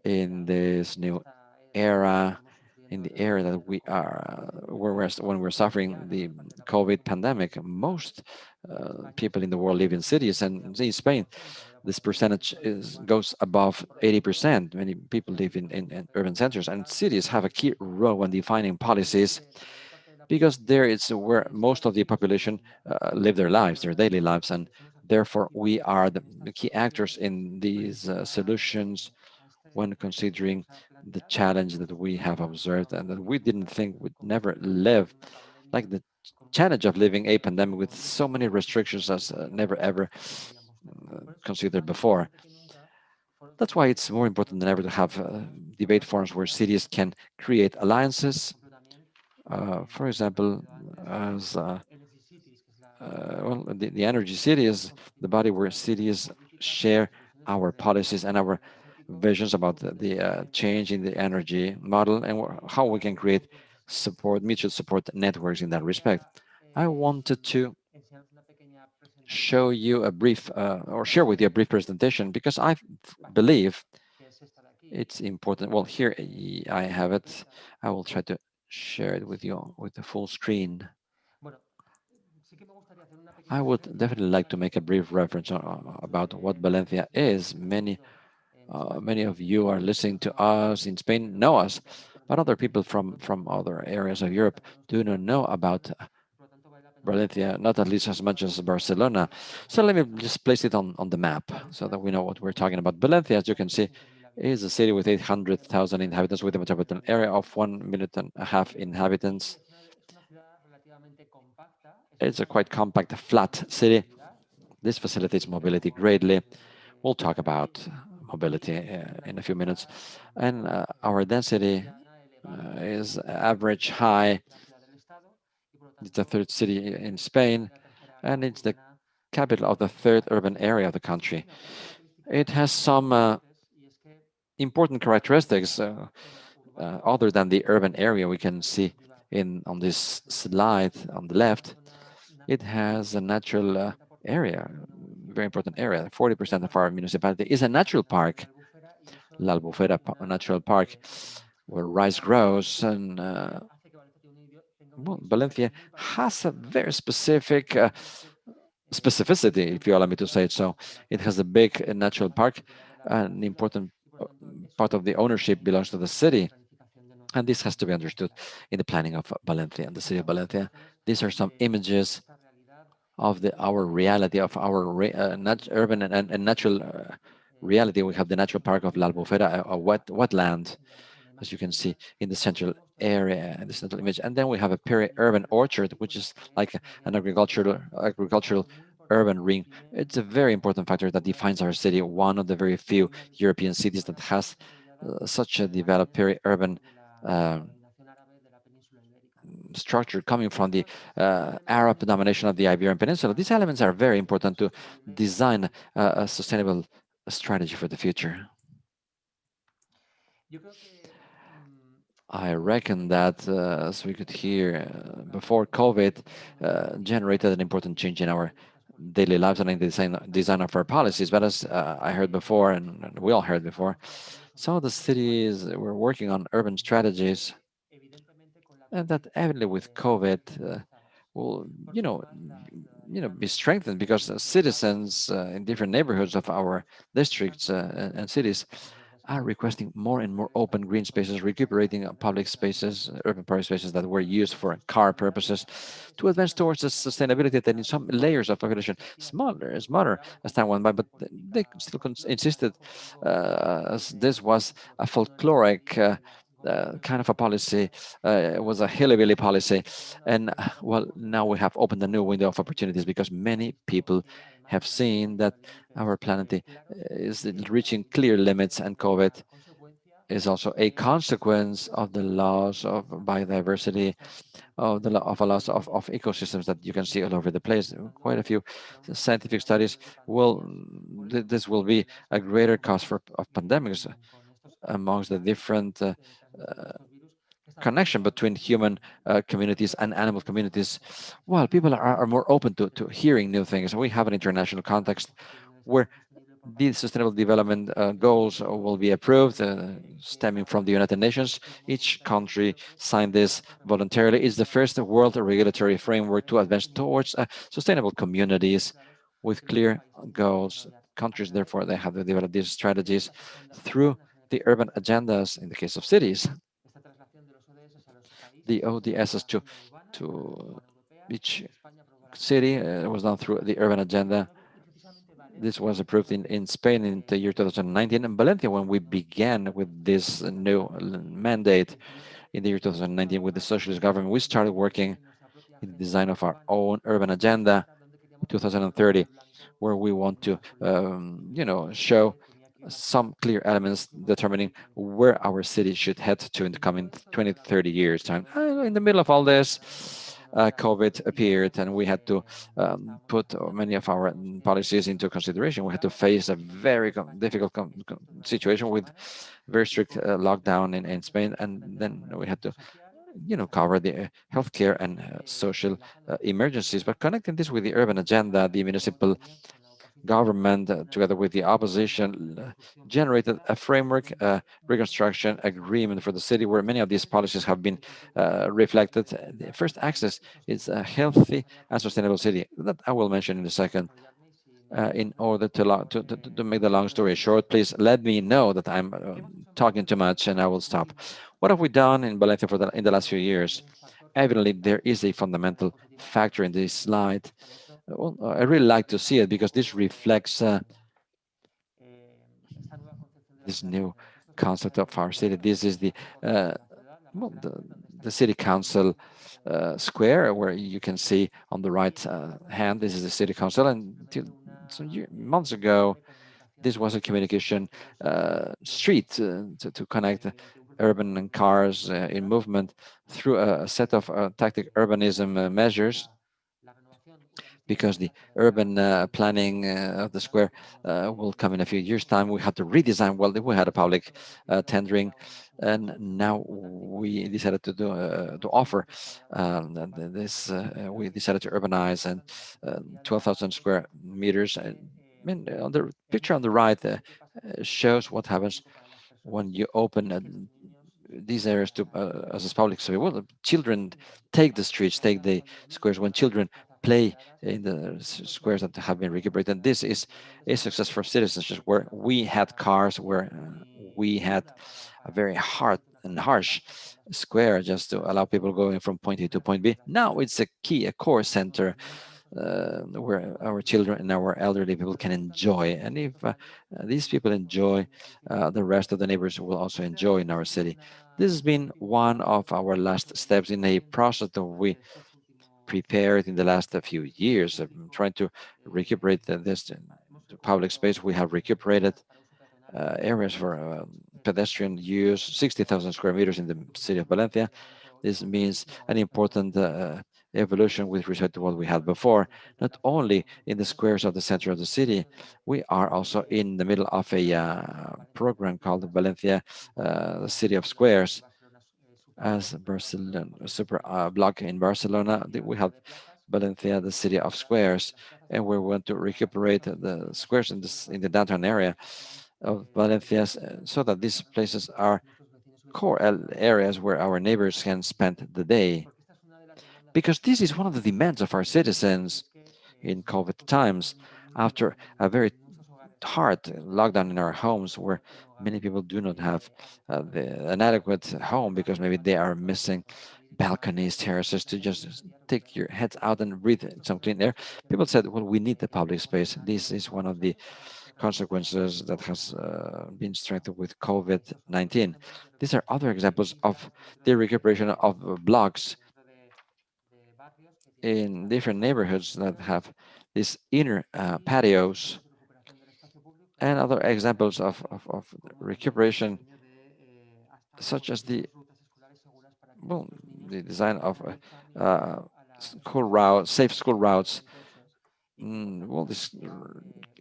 in this new era, in the era that we are, when we're suffering the COVID pandemic. Most people in the world live in cities, and in Spain, this percentage goes above 80%. Many people live in urban centers, and cities have a key role in defining policies, because there is where most of the population live their lives, their daily lives, and therefore we are the key actors in these solutions when considering the challenge that we have observed and that we didn't think would never live, like the challenge of living a pandemic with so many restrictions as never ever considered before. That's why it's more important than ever to have debate forums where cities can create alliances. For example, as the energy city is the body where cities share our policies and our visions about the change in the energy model, and how we can create mutual support networks in that respect. I wanted to show you a brief, or share with you a brief presentation, because I believe it's important. Well, here I have it. I will try to share it with you with the full screen. I would definitely like to make a brief reference about what Valencia is. Many of you are listening to us in Spain know us, but other people from other areas of Europe do not know about Valencia, not at least as much as Barcelona. So let me just place it on the map so that we know what we're talking about. Valencia, as you can see, is a city with 800,000 inhabitants with a metropolitan area of 1.5 million inhabitants. It's a quite compact, flat city. This facilitates mobility greatly. We'll talk about mobility in a few minutes. And our density is average high. It's the third city in Spain, and it's the capital of the third urban area of the country. It has some important characteristics other than the urban area we can see in on this slide on the left. It has a natural area, very important area. 40% of our municipality is a natural park, La Albufera Natural Park, where rice grows. And well, Valencia has a very specific specificity, if you allow me to say it so. It has a big natural park. An important part of the ownership belongs to the city. And this has to be understood in the planning of Valencia, the city of Valencia. These are some images of our reality, of our urban and natural reality. We have the natural park of La Albufera, a wetland, as you can see in the central area, the central image. And then we have a peri-urban orchard, which is like an agricultural urban ring. It's a very important factor that defines our city, one of the very few European cities that has such a developed peri-urban uh, structure coming from the Arab domination of the Iberian Peninsula. These elements are very important to design a sustainable strategy for the future. I reckon that, as we could hear before, COVID generated an important change in our daily lives and in the design of our policies. But as I heard before, and we all heard before, some of the cities were working on urban strategies, and that evidently with COVID will, be strengthened because citizens in different neighborhoods of our districts and cities are requesting more and more open green spaces, recuperating public spaces, urban public spaces that were used for car purposes, to advance towards the sustainability that in some layers of population, smaller as time went by, but they still insisted as this was a folkloric kind of a policy. It was a hilly-billy policy. And well, now we have opened a new window of opportunities because many people have seen that our planet is reaching clear limits, and COVID is also a consequence of the loss of biodiversity, of a loss of ecosystems that you can see all over the place. Quite a few scientific studies will this will be a greater cause of pandemics amongst the different connection between human communities and animal communities. Well, people are more open to hearing new things. We have an international context where these sustainable development goals will be approved, stemming from the United Nations. Each country signed this voluntarily. It's the first world regulatory framework to advance towards sustainable communities with clear goals. Countries, therefore, they have to develop these strategies through the urban agendas in the case of cities. The ODSs to each city was done through the urban agenda. This was approved in Spain in the year 2019, and Valencia, when we began with this new mandate in the year 2019 with the socialist government, we started working in the design of our own urban agenda 2030, where we want to, show some clear elements determining where our city should head to in the coming 20, 30 years time. In the middle of all this, COVID appeared, and we had to put many of our policies into consideration. We had to face a very difficult situation with very strict lockdown in Spain, and then we had to cover the healthcare and social emergencies. But connecting this with the urban agenda, the municipal government, together with the opposition, generated a framework reconstruction agreement for the city where many of these policies have been reflected. The first access is a healthy and sustainable city that I will mention in a second. In order to make the long story short, please let me know that I'm talking too much and I will stop. What have we done in Valencia in the last few years? Evidently, there is a fundamental factor in this slide. Well, I really like to see it because this reflects this new concept of our city. This is uh, well, the city council square, where you can see on the right hand, this is the city council. And until some months ago, this was a communication street to connect urban and cars in movement through a set of tactic urbanism measures, because the urban planning of the square will come in a few years' time. We had to redesign. Well, we had a public tendering, and now we decided to do to offer this. We decided to urbanize and 12,000 square meters. I mean, on the picture on the right shows what happens when you open these areas to as a public space. Well, children take the streets, take the squares. When children play in the squares that have been recuperated, this is a success for citizens. Just where we had cars, where we had a very hard and harsh square just to allow people going from point A to point B. Now it's a key, a core center where our children and our elderly people can enjoy. And if these people enjoy, the rest of the neighbors will also enjoy in our city. This has been one of our last steps in a process that we prepared in the last few years, trying to recuperate this public space. We have recuperated areas for pedestrian use, 60,000 square meters in the city of Valencia. This means an important evolution with respect to what we had before, not only in the squares of the center of the city. We are also in the middle of a program called Valencia, the City of Squares, as Barcelona, a super block in Barcelona. We have Valencia, the City of Squares, and we want to recuperate the squares in the downtown area of Valencia, so that these places are core areas where our neighbors can spend the day. Because this is one of the demands of our citizens in COVID times, after a very hard lockdown in our homes, where many people do not have an adequate home because maybe they are missing balconies, terraces to just take your heads out and breathe some clean air. People said, well, we need the public space. This is one of the consequences that has been strengthened with COVID-19. These are other examples of the recuperation of blocks in different neighborhoods that have these inner patios, and other examples of recuperation, such as well, the design of school routes, safe school routes. Well,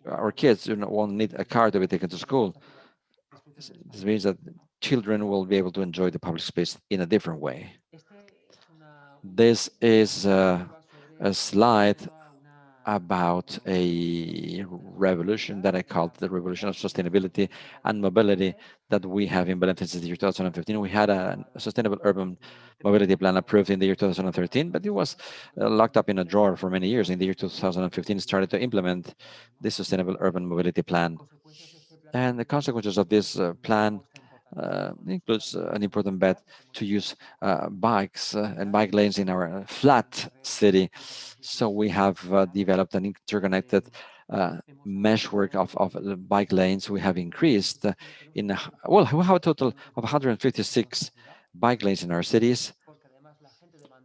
our kids won't need a car to be taken to school. This means that children will be able to enjoy the public space in a different way. This is a slide about a revolution that I called the revolution of sustainability and mobility that we have in Valencia since the year 2015. We had a sustainable urban mobility plan approved in the year 2013, but it was locked up in a drawer for many years. In the year 2015, started to implement the sustainable urban mobility plan. And the consequences of this plan includes an important bet to use bikes and bike lanes in our flat city. So we have developed an interconnected meshwork of bike lanes. We have increased well, we have a total of 156 bike lanes in our cities,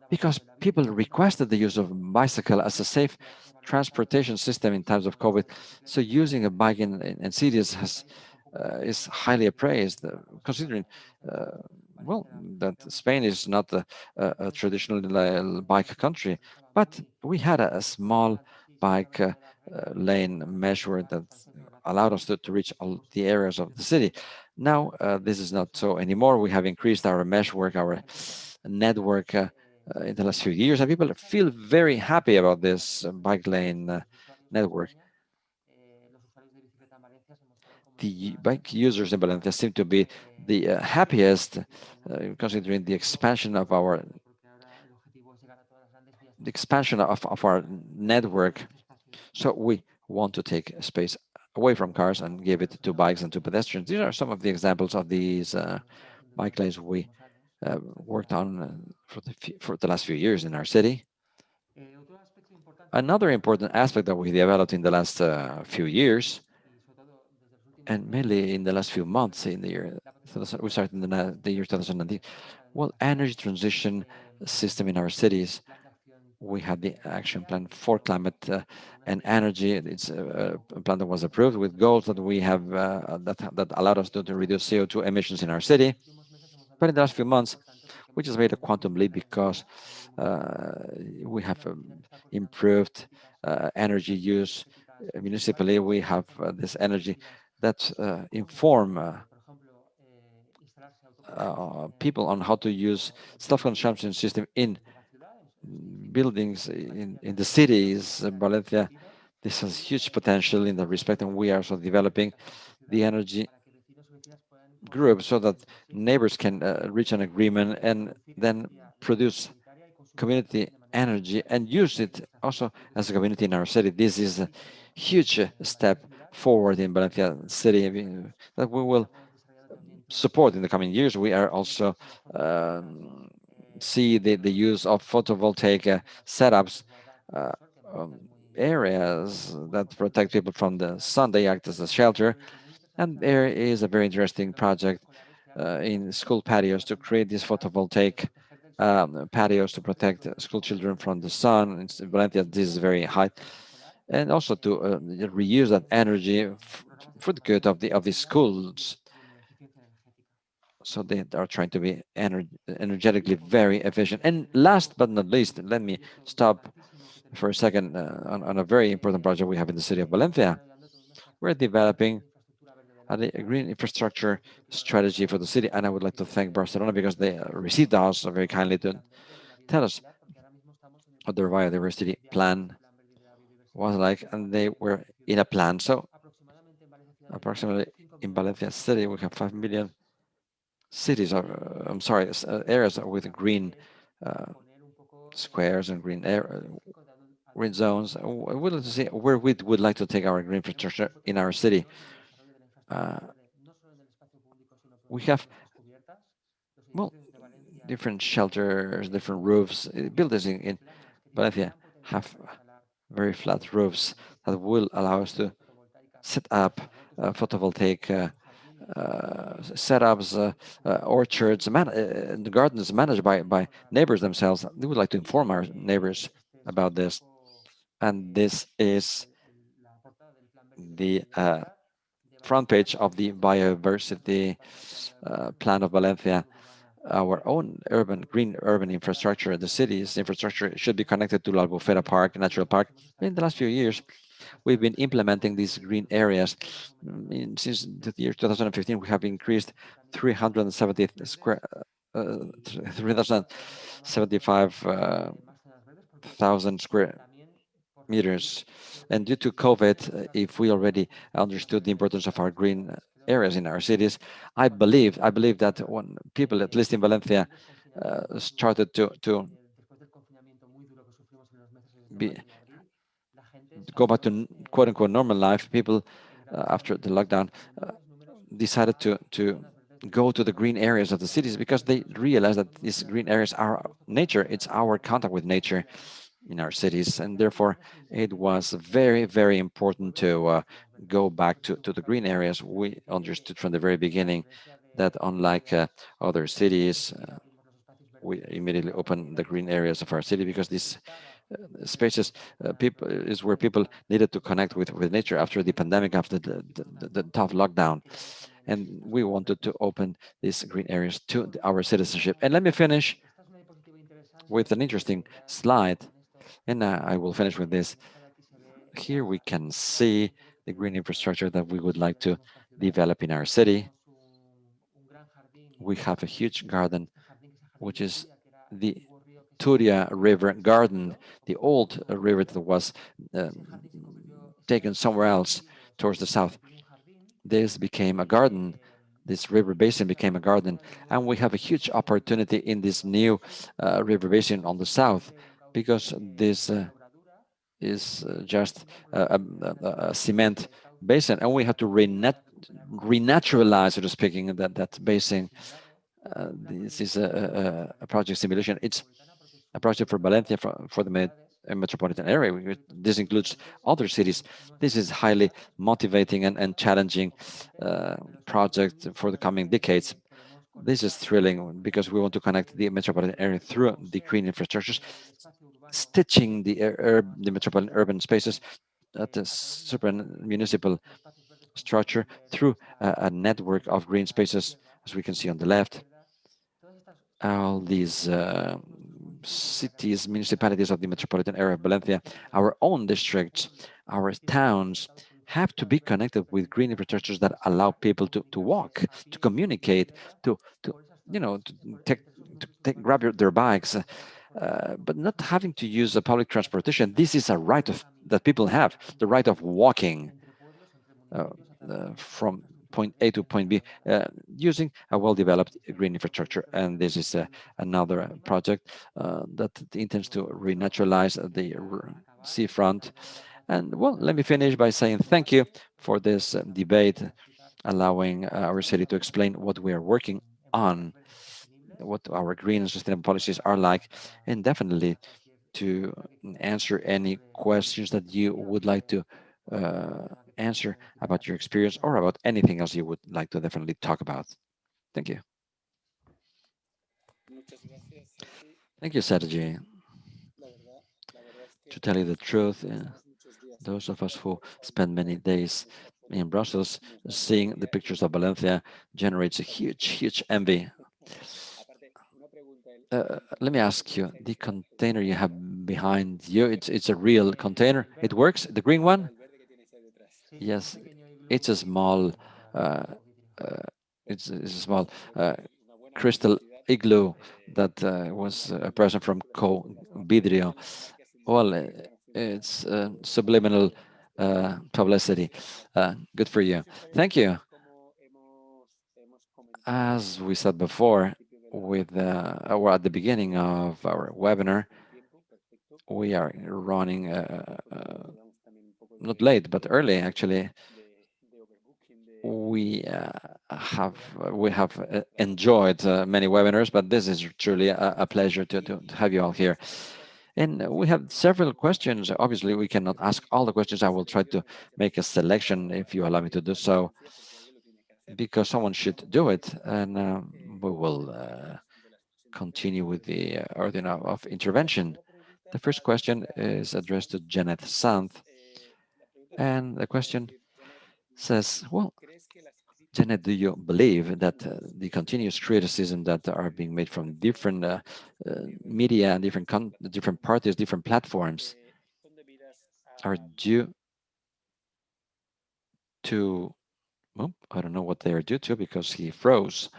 because people requested the use of bicycle as a safe transportation system in times of COVID. So using a bike in cities is highly appraised, considering well, that Spain is not a traditional bike country, but we had a small bike lane measure that allowed us to reach all the areas of the city. Now this is not so anymore. We have increased our meshwork, our network in the last few years, and people feel very happy about this bike lane network. the bike users in Valencia seem to be the happiest, considering the expansion of our network. So we want to take space away from cars and give it to bikes and to pedestrians. These are some of the examples of these bike lanes we worked on for the last few years in our city. Another important aspect that we developed in the last few years, and mainly in the last few months in the year, we started in the year 2019, well, energy transition system in our cities. We had the action plan for climate and energy. It's a plan that was approved with goals that we have that allowed us to reduce CO2 emissions in our city. But in the last few months, we just made a quantum leap because we have improved energy use municipally. We have this energy that inform people on how to use self-consumption system in buildings in the cities. Valencia, this has huge potential in that respect, and we are also developing the energy group so that neighbors can reach an agreement and then produce community energy and use it also as a community in our city. This is a huge step forward in Valencia city that we will support in the coming years. We are also see the use of photovoltaic setups, uh, um, areas that protect people from the sun. They act as a shelter. And there is a very interesting project in school patios to create these photovoltaic patios to protect school children from the sun. In Valencia, this is very high, and also to reuse that energy for the good of the schools. So they are trying to be energetically very efficient. And last but not least, let me stop for a second on a very important project we have in the city of Valencia. We're developing a green infrastructure strategy for the city, and I would like to thank Barcelona because they received us very kindly to tell us what their biodiversity plan was like, and they were in a plan. So approximately in Valencia city, we have 5 million cities, or I'm sorry, areas with green uh, squares and green zones. We'd like to see where we would like to take our green infrastructure in our city. Uh, we have, well, different shelters, different roofs. Buildings in Valencia have very flat roofs that will allow us to set up photovoltaic setups, orchards, the gardens managed by neighbors themselves. We would like to inform our neighbors about this. And this is the front page of the biodiversity plan of Valencia. Our own green urban infrastructure, the city's infrastructure should be connected to La Albufera Park, Natural Park. In the last few years, we've been implementing these green areas. Since the year 2015, we have increased 370 square, 375,000 square meters. And due to COVID, if we already understood the importance of our green areas in our cities, I believe that when people, at least in Valencia, started to be, go back to quote unquote normal life, people after the lockdown decided to go to the green areas of the cities because they realized that these green areas are nature. It's our contact with nature in our cities, and therefore it was very, very important to go back to the green areas. We understood from the very beginning that unlike other cities, we immediately opened the green areas of our city because these spaces people is where people needed to connect with nature after the pandemic, after the tough lockdown, and we wanted to open these green areas to our citizenship. And let me finish with an interesting slide, and I will finish with this. Here we can see the green infrastructure that we would like to develop in our city. We have a huge garden, which is the Turia River Garden, the old river that was taken somewhere else towards the south. this became a garden. This river basin became a garden, and we have a huge opportunity in this new river basin on the south, because this is just a cement basin, and we have to renaturalize, so to speaking, that basin. This is a project simulation. It's a project for Valencia, for the metropolitan area. This includes other cities. This is highly motivating and challenging project for the coming decades. This is thrilling because we want to connect the metropolitan area through the green infrastructures, stitching the metropolitan urban spaces at the super municipal structure through a network of green spaces, as we can see on the left. All these cities, municipalities of the metropolitan area of Valencia, our own districts, our towns, have to be connected with green infrastructures that allow people to walk, to communicate, to to grab their bikes, but not having to use the public transportation. This is a right that people have, the right of walking uh, from point A to point B, using a well-developed green infrastructure. And this is another project that intends to renaturalize the seafront. And well, let me finish by saying thank you for this debate, allowing our city to explain what we are working on, what our green and sustainable policies are like, and definitely to answer any questions that you would like to answer about your experience or about anything else you would like to definitely talk about. Thank you. Thank you, Sergi. To tell you the truth, those of us who spend many days in Brussels, seeing the pictures of Valencia generates a huge, huge envy. Let me ask you, the container you have behind you, it's a real container. It works, the green one? Yes, it's a small, uh, uh, it's a small crystal igloo that was a present from Co Vidrio. Well, it's subliminal publicity. Good for you. Thank you. As we said before, with or at the beginning of our webinar, we are running not late but early actually. We have enjoyed many webinars, but this is truly a pleasure to have you all here. And we have several questions. Obviously, we cannot ask all the questions. I will try to make a selection if you allow me to do so, because someone should do it, and we will continue with the order of intervention. The first question is addressed to Janet Sanz, and the question says, well, Janet, do you believe that the continuous criticism that are being made from different media and different parties, different platforms, are due to, well, I don't know what they are due to because he froze.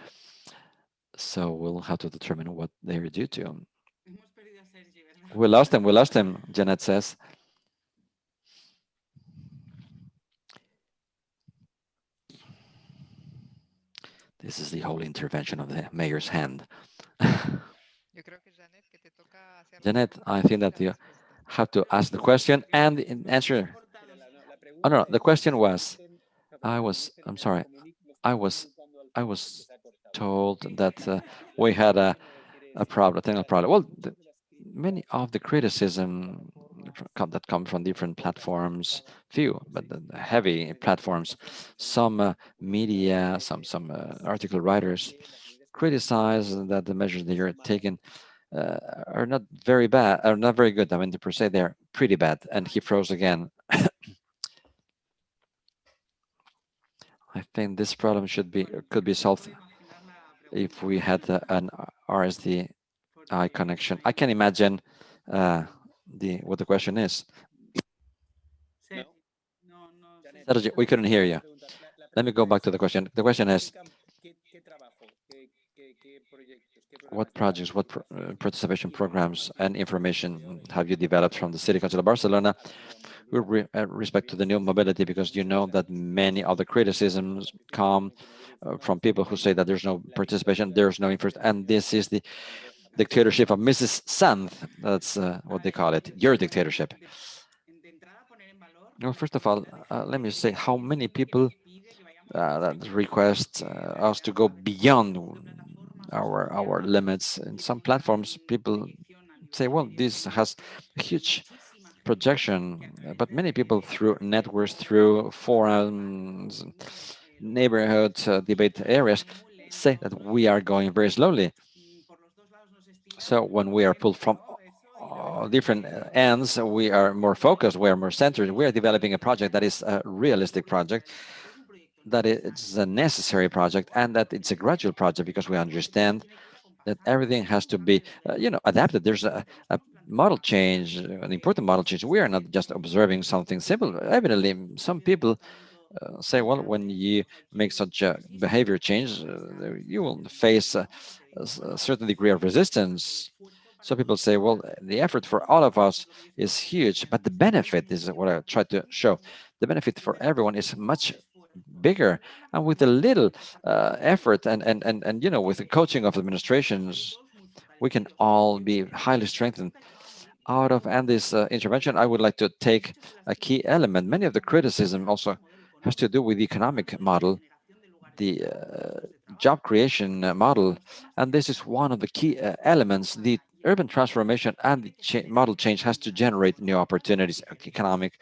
So we'll have to determine what they are due to. We lost him, Janet says. This is the whole intervention of the mayor's hand. Janet, I think that you have to ask the question and answer. Oh no, the question was, I'm sorry, I was, I was told that we had a problem, a technical problem. Well, many of the criticism that come from different platforms, few, but the heavy platforms, some media, some article writers criticize that the measures that you're taking are not very bad, are not very good. I mean, per se, they're pretty bad. And he froze again. I think this problem could be solved if we had an RSDI connection. I can imagine what the question is. Sergi, we couldn't hear you. Let me go back to the question. The question is, what projects, what participation programs and information have you developed from the City Council of Barcelona with respect to the new mobility, because you know that many of the criticisms come from people who say that there's no participation, there's no interest, and this is the dictatorship of Mrs. Sanz. That's what they call it, your dictatorship. Well, first of all, let me say how many people that request us to go beyond our limits. In some platforms, people say, "Well, this has a huge projection," but many people through networks, through forums, neighborhood debate areas, say that we are going very slowly. So when we are pulled from different ends, we are more focused, we are more centered. We are developing a project that is a realistic project, that it's a necessary project, and that it's a gradual project because we understand that everything has to be, adapted. There's a model change, an important model change. We are not just observing something simple. Evidently, some people say, well, when you make such a behavior change, you will face a certain degree of resistance. So people say, well, the effort for all of us is huge, but the benefit is what I try to show. The benefit for everyone is much bigger, and with a little effort and with the coaching of administrations, we can all be highly strengthened. Out of Andy's intervention, I would like to take a key element. Many of the criticism also has to do with the economic model, the job creation model, and this is one of the key elements. The urban transformation and the model change has to generate new opportunities, economic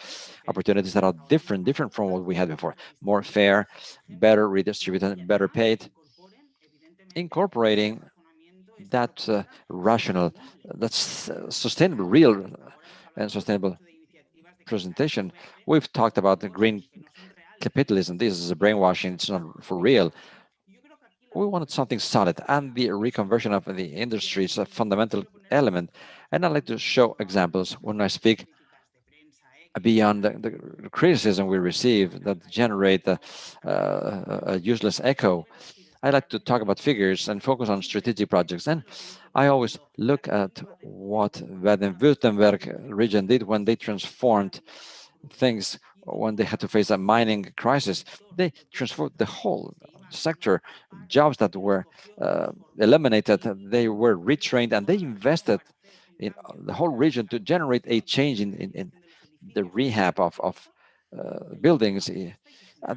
opportunities that are different from what we had before, more fair, better redistributed, better paid, incorporating that rational, that's sustainable, real and sustainable presentation. We've talked about the green capitalism. This is a brainwashing. It's not for real. We wanted something solid, and the reconversion of the industry is a fundamental element. And I like to show examples when I speak beyond the criticism we receive that generate a useless echo. I like to talk about figures and focus on strategic projects. And I always look at what Baden-Württemberg region did when they transformed things, when they had to face a mining crisis. They transformed the whole sector. Jobs that were eliminated, they were retrained, and they invested in the whole region to generate a change in the rehab of buildings.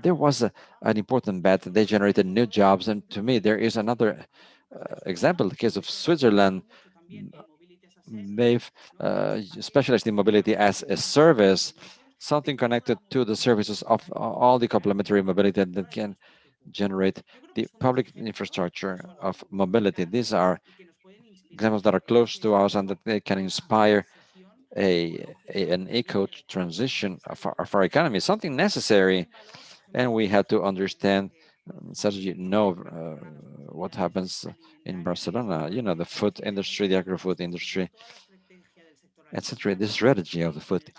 There was an important bet. They generated new jobs, and to me, there is another example, the case of Switzerland. They've specialized in mobility as a service, something connected to the services of all the complementary mobility that can generate the public infrastructure of mobility. These are examples that are close to us and that they can inspire an eco transition of our economy, something necessary. And we have to understand, Sergi, know what happens in Barcelona, the food industry, the agri-food industry, etc. The strategy of the food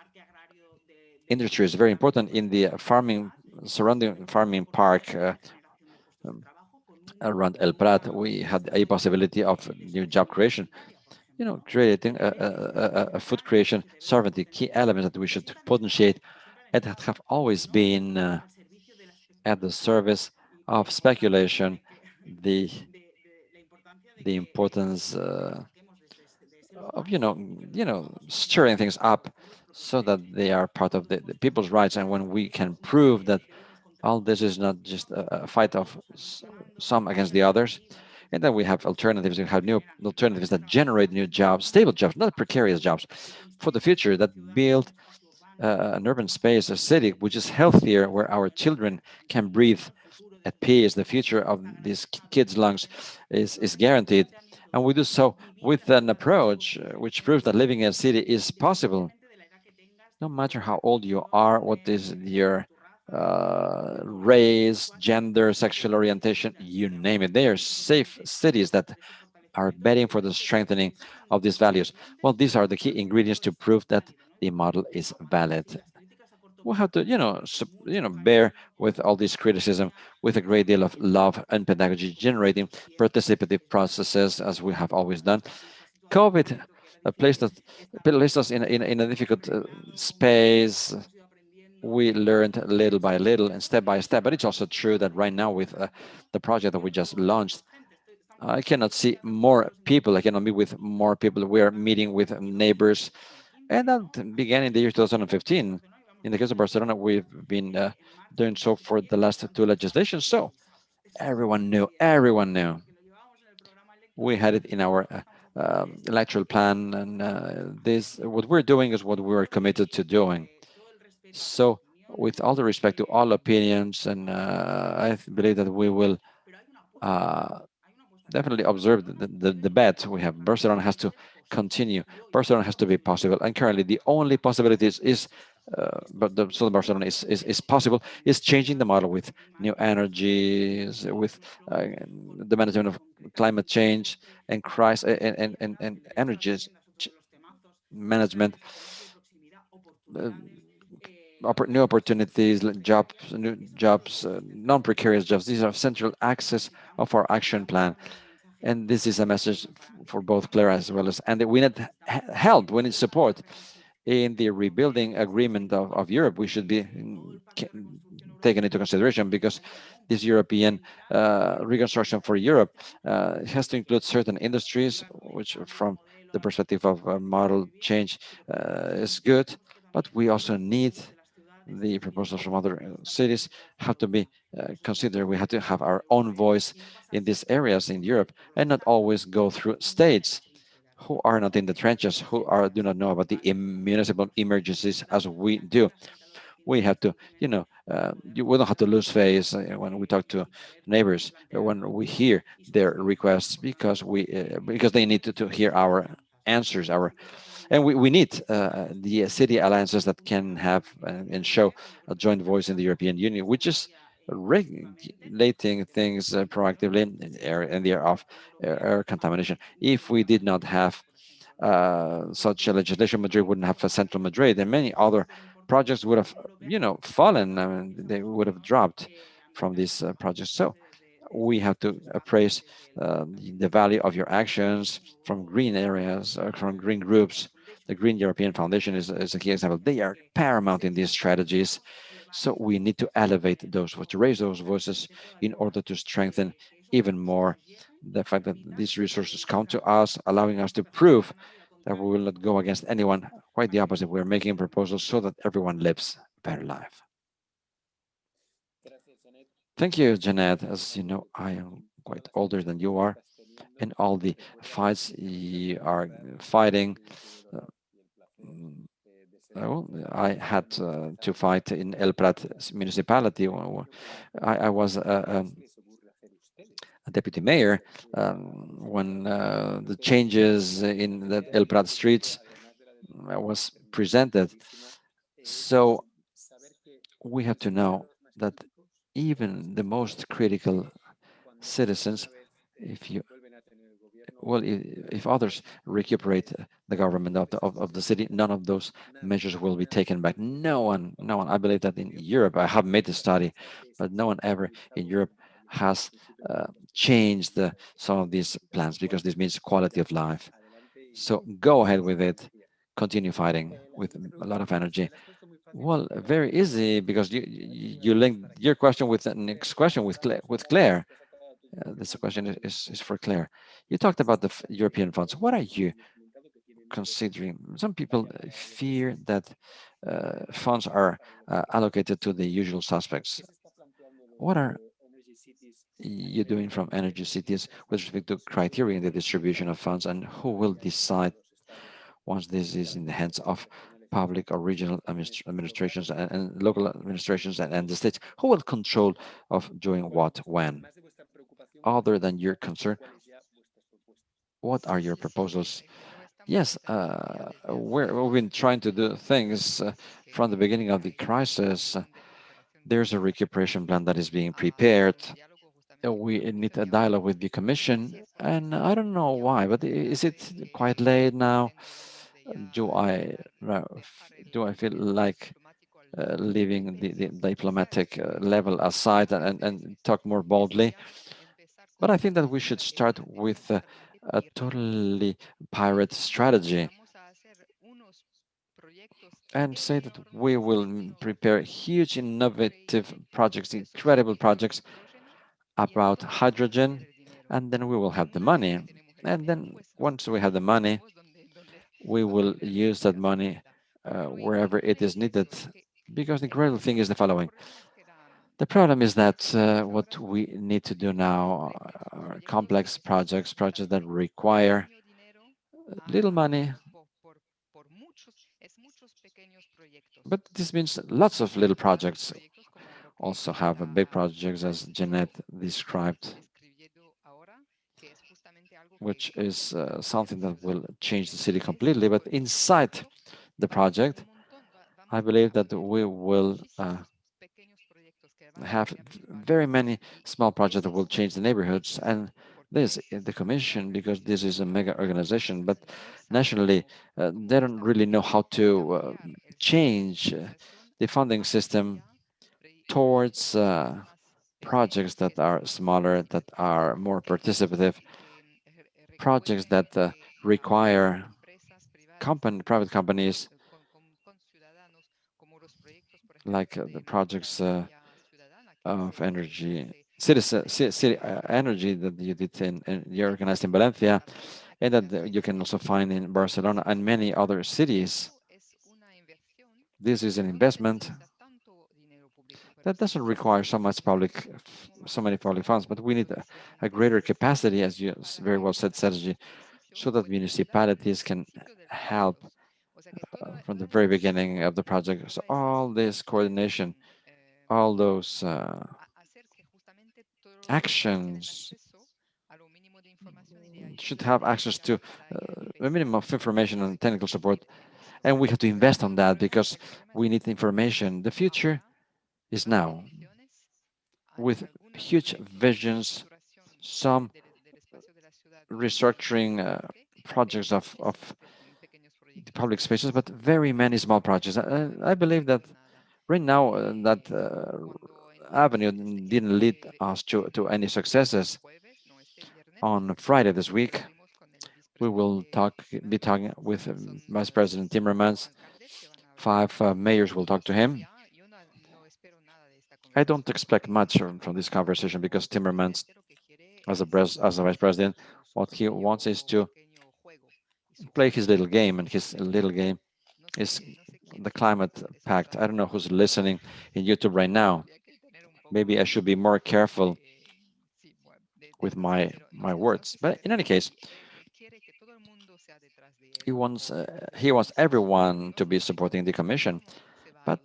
industry is very important in the surrounding farming park um, around El Prat. We had a possibility of new job creation, creating a food creation sovereignty, key elements that we should potentiate and that have always been at the service of speculation, the the importance of stirring things up so that they are part of the people's rights. And when we can prove that all this is not just a fight of some against the others, and then we have alternatives, we have new alternatives that generate new jobs, stable jobs, not precarious jobs for the future, that build an urban space, a city which is healthier, where our children can breathe at peace. The future of these kids' lungs is guaranteed. And we do so with an approach which proves that living in a city is possible. No matter how old you are, what is your race, gender, sexual orientation, you name it. They are safe cities that are betting for the strengthening of these values. Well, these are the key ingredients to prove that the model is valid. We have to, bear with all this criticism with a great deal of love and pedagogy, generating participative processes as we have always done. COVID placed us in a difficult space. We learned little by little and step by step. But it's also true that right now with the project that we just launched, I cannot see more people. I cannot meet with more people. We are meeting with neighbors, and that began in the year 2015. In the case of Barcelona, we've been doing so for the last two legislations. So everyone knew. Everyone knew. We had it in our electoral plan, and this what we're doing is what we're committed to doing. So, with all the respect to all opinions, and I believe that we will uh, definitely observe the debate we have. Barcelona has to continue. Barcelona has to be possible. And currently, the only possibility is but the Southern Barcelona is possible, is changing the model with new energies, with the management of climate change and crisis and energies management, uh, new opportunities, jobs, new jobs, non-precarious jobs. These are central axes of our action plan. And this is a message for both Claire as well as, and we need help, we need support in the rebuilding agreement of Europe. We should be taken into consideration because this European reconstruction for Europe has to include certain industries, which from the perspective of model change is good, but we also need the proposals from other cities have to be considered. We have to have our own voice in these areas in Europe and not always go through states who are not in the trenches, who do not know about the municipal emergencies as we do. We have to, we don't have to lose face when we talk to neighbors, when we hear their requests, because they need to hear our answers, and we need the city alliances that can have and show a joint voice in the European Union, which is regulating things proactively in the area of air contamination. If we did not have such a legislation, Madrid wouldn't have a central Madrid, and many other projects would have, fallen. I mean, they would have dropped from these projects. So we have to appraise the value of your actions from green areas, from green groups. The Green European Foundation is a key example. They are paramount in these strategies. So we need to elevate those, to raise those voices in order to strengthen even more the fact that these resources come to us, allowing us to prove that we will not go against anyone. Quite the opposite. We're making proposals so that everyone lives a better life. Thank you, Jeanette. As you know, I am quite older than you are, and all the fights you are fighting. Uh, mm, well, I had to fight in El Prat municipality. I was a deputy mayor when the changes in the El Prat streets was presented. So we have to know that even the most critical citizens, if you if others recuperate the government of the city, none of those measures will be taken back. No one. I believe that in Europe, I haven't made the study, but no one ever in Europe has changed some of these plans, because this means quality of life. So go ahead with it. Continue fighting with a lot of energy. Well, very easy, because you link your question with the next question with Claire. This question is for Claire. You talked about the European funds. What are you considering? Some people fear that funds are allocated to the usual suspects. What are you doing from energy cities with respect to criteria in the distribution of funds, and who will decide once this is in the hands of public or regional administrations and local administrations and the states? Who will control of doing what when? Other than your concern, what are your proposals? Yes, we've been trying to do things from the beginning of the crisis. There's a recuperation plan that is being prepared. We need a dialogue with the Commission, and I don't know why, but is it quite late now? Do I do I feel like leaving the diplomatic level aside and talk more boldly? But I think that we should start with a totally pirate strategy and say that we will prepare huge innovative projects, incredible projects about hydrogen, and then we will have the money. And then once we have the money, we will use that money wherever it is needed. Because the incredible thing is the following. The problem is that what we need to do now are complex projects, projects that require little money, but this means lots of little projects also have big projects, as Jeanette described, which is something that will change the city completely. But inside the project, I believe that we will have very many small projects that will change the neighborhoods. And this, the commission, because this is a mega organization, but nationally, they don't really know how to change the funding system towards projects that are smaller, that are more participative, projects that require private companies, like the projects of energy, city energy that you did in you organized in Valencia, and that you can also find in Barcelona and many other cities. This is an investment that doesn't require so many public funds, but we need a greater capacity, as you very well said, Sergi, so that municipalities can help from the very beginning of the project. So all this coordination, all those actions should have access to a minimum of information and technical support. And we have to invest on that because we need information. The future is now with huge visions, some restructuring projects of the public spaces, but very many small projects. I believe that right now that avenue didn't lead us to any successes. On Friday this week, we will be talking with Vice President Timmermans. Five mayors will talk to him. I don't expect much from this conversation because Timmermans, as a vice president, what he wants is to play his little game, and his little game is the climate pact. I don't know who's listening in YouTube right now. Maybe I should be more careful with my words. But in any case, he wants everyone to be supporting the commission, but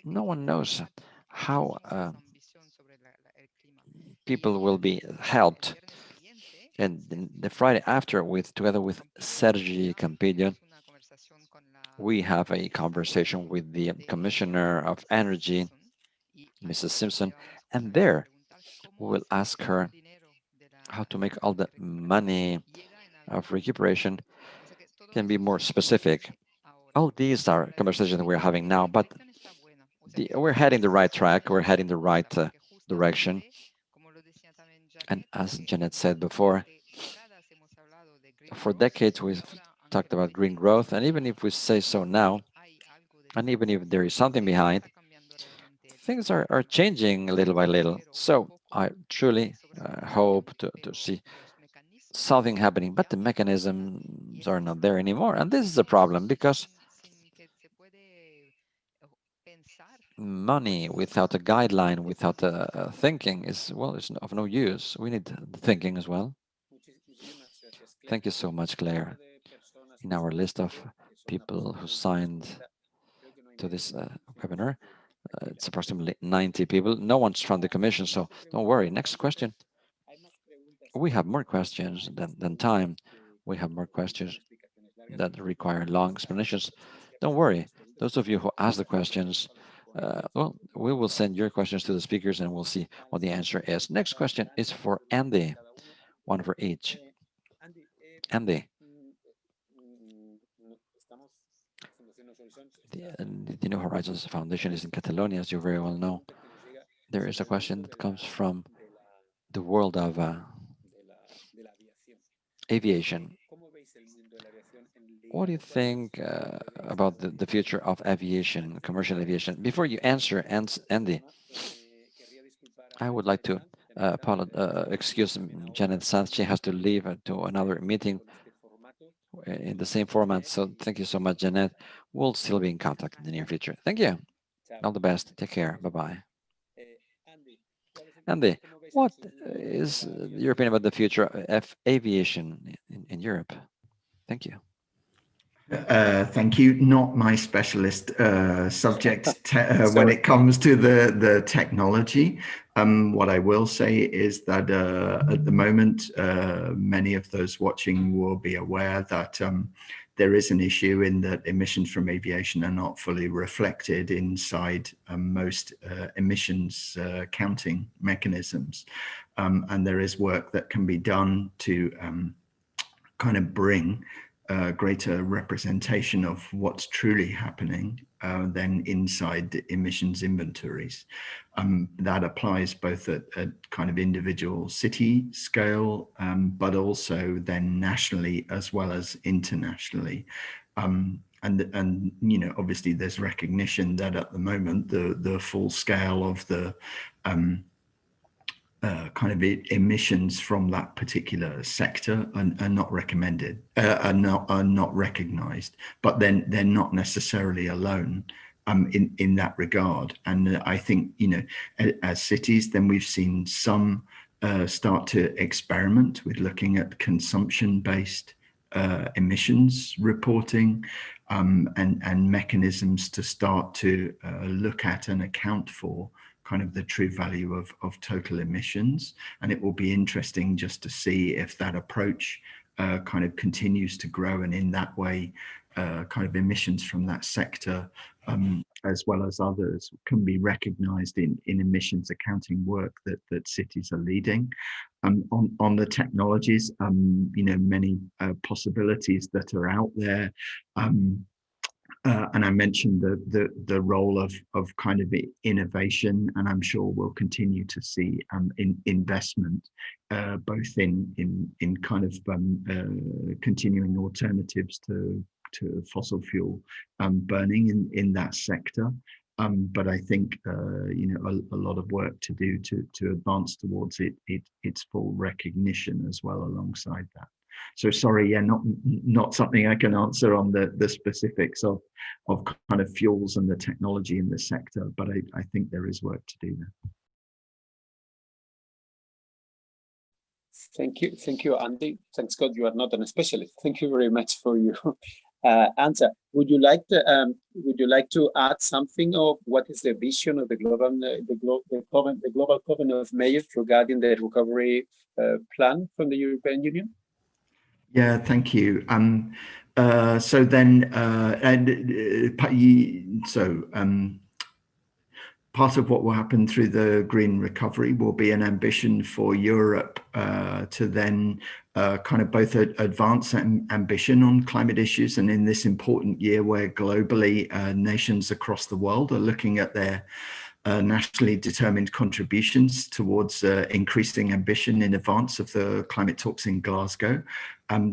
no one knows how people will be helped. And the Friday after, together with Sergi Campillo, we have a conversation with the Commissioner of Energy, Mrs. Simpson, and there we will ask her how to make all the money of recuperation can be more specific. All these are conversations that we're having now, but we're heading the right track, we're heading the right direction. And as Janet said before, for decades we've talked about green growth, and even if we say so now, and even if there is something behind, things are changing little by little. So I truly hope to see something happening, but the mechanisms are not there anymore. And this is a problem because money without a guideline, without a thinking is, well, it's of no use. We need the thinking as well. Thank you so much, Claire. In our list of people who signed to this webinar, it's approximately 90 people. No one's from the commission, so don't worry. Next question. We have more questions than time. We have more questions that require long explanations. Don't worry. Those of you who ask the questions, well, we will send your questions to the speakers and we'll see what the answer is. Next question is for Andy, one for each. Andy, the New Horizons Foundation is in Catalonia, as you very well know. There is a question that comes from the world of aviation. What do you think about the future of aviation, commercial aviation? Before you answer, Andy, I would like to excuse Janet Sanz. She has to leave to another meeting in the same format. So thank you so much, Janet. We'll still be in contact in the near future. Thank you. All the best. Take care. Bye-bye. Andy, what is your opinion about the future of aviation in Europe? Thank you. Thank you. Not my specialist subject when it comes to the technology. What I will say is that at the moment, many of those watching will be aware that there is an issue in that emissions from aviation are not fully reflected inside most emissions counting mechanisms. And there is work that can be done to kind of bring greater representation of what's truly happening than inside the emissions inventories. That applies both at kind of individual city scale, but also then nationally as well as internationally. And you know, obviously there's recognition that at the moment the full scale of the kind of emissions from that particular sector are not recommended, are not recognized, but then they're not necessarily alone in that regard. And I think, you know, as cities, then we've seen some start to experiment with looking at consumption-based emissions reporting and mechanisms to start to look at and account for kind of the true value of total emissions. And it will be interesting just to see if that approach kind of continues to grow, and in that way kind of emissions from that sector as well as others can be recognized in emissions accounting work that cities are leading. On the technologies, you know, many possibilities that are out there. And I mentioned the role of kind of innovation, and I'm sure we'll continue to see investment both in kind of continuing alternatives to fossil fuel burning in that sector. But I think you know, a lot of work to do to advance towards its full recognition as well alongside that. So sorry, yeah, not something I can answer on the specifics of kind of fuels and the technology in the sector, but I think there is work to do there. Thank you, Andy. Thanks God you are not a specialist. Thank you very much for your answer. Would you like to add something of what is the vision of the global covenant of mayors regarding the recovery plan from the European Union? Yeah, thank you. So then, part of what will happen through the green recovery will be an ambition for Europe to then kind of both advance ambition on climate issues, and in this important year where globally nations across the world are looking at their nationally determined contributions towards increasing ambition in advance of the climate talks in Glasgow.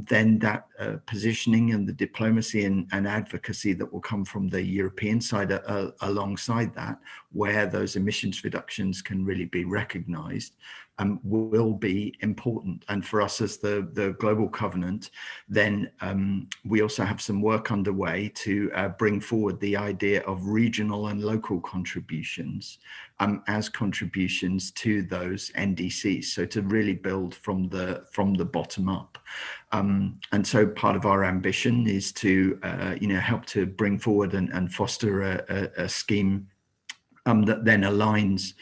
Then that positioning and the diplomacy and advocacy that will come from the European side alongside that, where those emissions reductions can really be recognized, will be important. And for us as the Global Covenant, then we also have some work underway to bring forward the idea of regional and local contributions as contributions to those NDCs. So to really build from the bottom up. And so part of our ambition is to you know, help to bring forward and foster a scheme that then aligns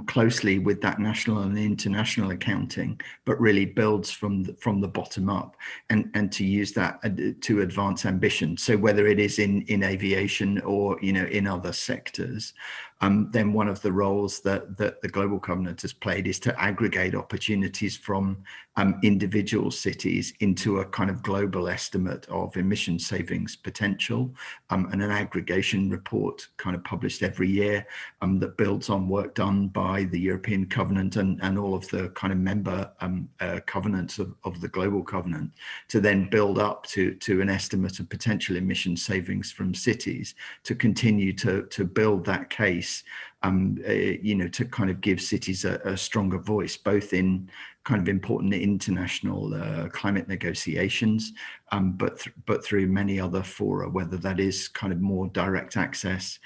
closely with that national and international accounting, but really builds from the bottom up, and to use that to advance ambition. So whether it is in aviation or, you know, in other sectors, then one of the roles that the Global Covenant has played is to aggregate opportunities from individual cities into a kind of global estimate of emission savings potential, and an aggregation report kind of published every year that builds on work done done by the European Covenant and all of the kind of member covenants of the Global Covenant to then build up to an estimate of potential emission savings from cities to continue to build that case, to kind of give cities a stronger voice, both in kind of important international climate negotiations, but through many other fora, whether that is kind of more direct access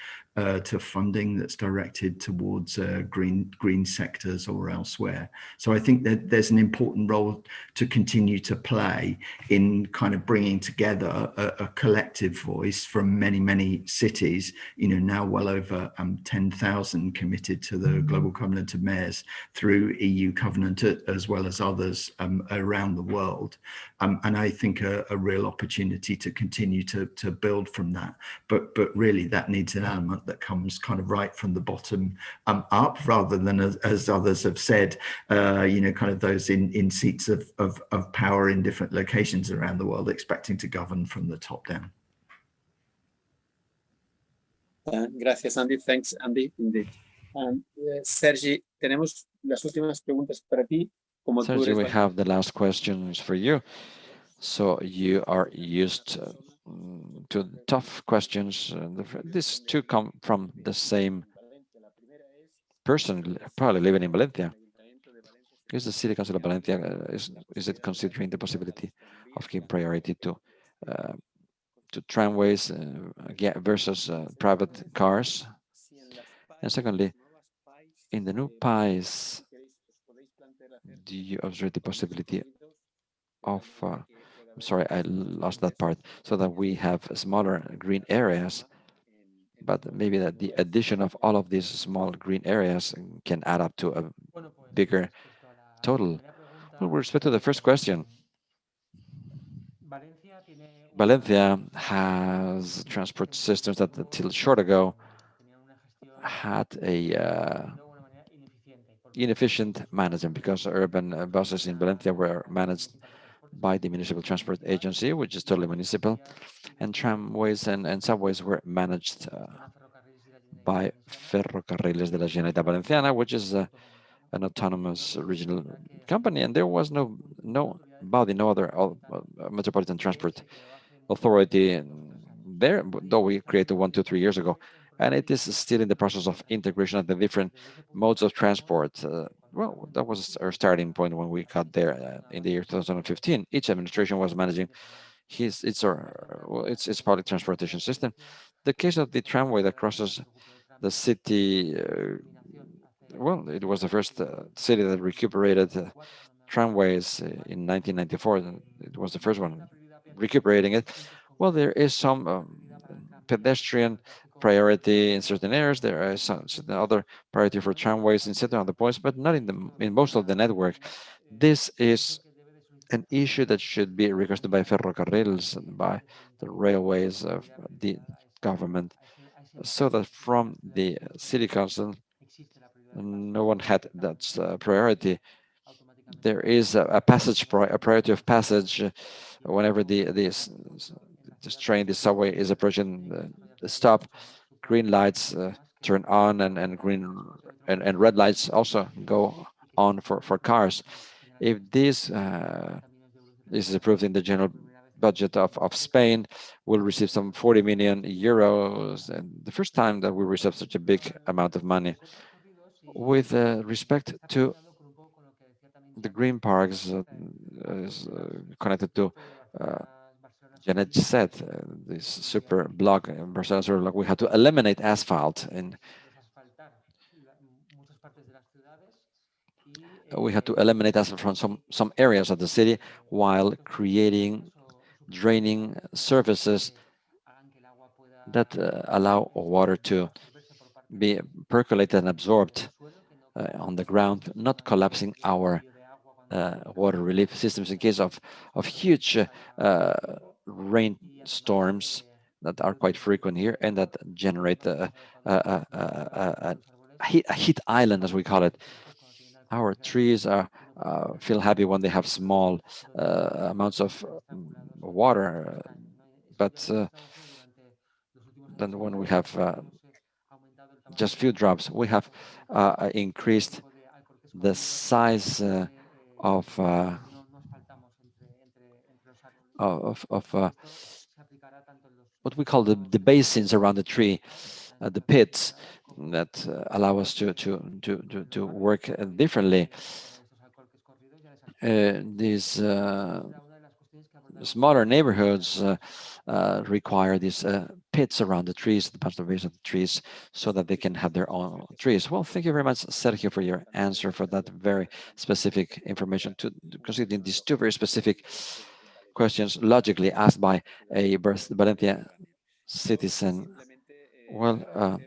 to funding that's directed towards green sectors or elsewhere. So I think that there's an important role to continue to play in kind of bringing together a collective voice from many cities, now well over 10,000 committed to the Global Covenant of Mayors through EU Covenant as well as others around the world. And I think a real opportunity to continue to build from that. But really that needs an element that comes kind of right from the bottom up, rather than as others have said, kind of those in seats of power in different locations around the world expecting to govern from the top down. Gracias, Andy. Thanks, Andy, indeed. Sergi, tenemos las últimas preguntas para ti. Como tú Sergi, eres we have the last questions for you. So you are used to tough questions. These two come from the same person, probably living in Valencia. Is the City Council of Valencia, is it considering the possibility of giving priority to tramways versus private cars? And secondly, in the new pies, do you observe the possibility of, I'm sorry, I lost that part, so that we have smaller green areas, but maybe that the addition of all of these small green areas can add up to a bigger total? Well, with respect to the first question, Valencia has transport systems that until short ago had a inefficient management, because urban buses in Valencia were managed by the Municipal Transport Agency, which is totally municipal, and tramways and subways were managed by Ferrocarriles de la Generalitat Valenciana, which is an autonomous regional company, and there was no other metropolitan transport authority there, though we created one 2-3 years ago, and it is still in the process of integration of the different modes of transport. Well, that was our starting point when we got there in the year 2015. Each administration was managing its public transportation system. The case of the tramway that crosses the city, well, it was the first city that recuperated tramways in 1994. It was the first one recuperating it. Well, there is some pedestrian priority in certain areas. There is some other priority for tramways in certain other points, but not in most of the network. This is an issue that should be requested by Ferrocarrils and by the railways of the government, so that from the city council, no one had that priority. There is a priority of passage whenever this train, the subway is approaching the stop. Green lights turn on, and green and red lights also go on for cars. If this is approved in the general budget of Spain, we'll receive some 40 million euros, and the first time that we receive such a big amount of money. With respect to the green parks, is connected to Janet said, this super block in Barcelona, sort of like we had to eliminate asphalt, and we had to eliminate asphalt from some areas of the city while creating draining surfaces that allow water to be percolated and absorbed on the ground, not collapsing our water relief systems in case of huge rainstorms that are quite frequent here and that generate a heat island, as we call it. Our trees feel happy when they have small amounts of water, but then when we have just few drops. We have increased the size of what we call the basins around the tree, the pits that allow us to work differently. These smaller neighborhoods require these pits around the trees, the bottom base of the trees, so that they can have their own trees. Well, thank you very much, Sergio, for your answer, for that very specific information, to considering these two very specific questions logically asked by a Valencia citizen. Well,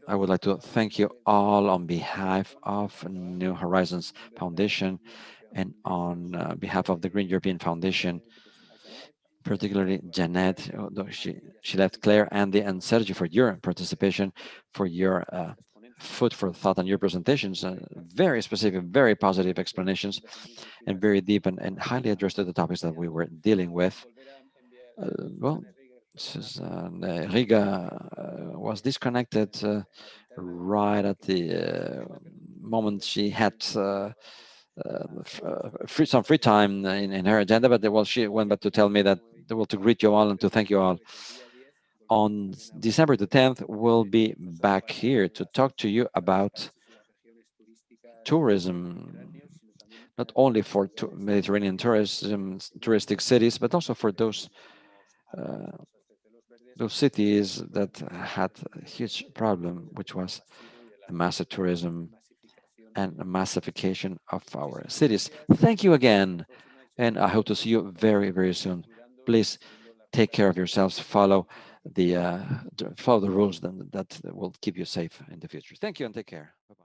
I would like to thank you all on behalf of New Horizons Foundation and on behalf of the Green European Foundation, particularly Janet, although she left, Claire, Andy, and Sergi for your participation, for your food for thought and your presentations. Very specific, very positive explanations, and very deep and highly addressed to the topics that we were dealing with. Well, Riga was disconnected right at the moment she had some free time in her agenda, but well, she went back to tell me that well, to greet you all and to thank you all. On December the 10th, we'll be back here to talk to you about tourism, not only for Mediterranean tourism, touristic cities, but also for those cities that had a huge problem, which was the massive tourism and the massification of our cities. Thank you again, and I hope to see you very, very soon. Please take care of yourselves. Follow the rules that will keep you safe in the future. Thank you and take care. Bye-bye.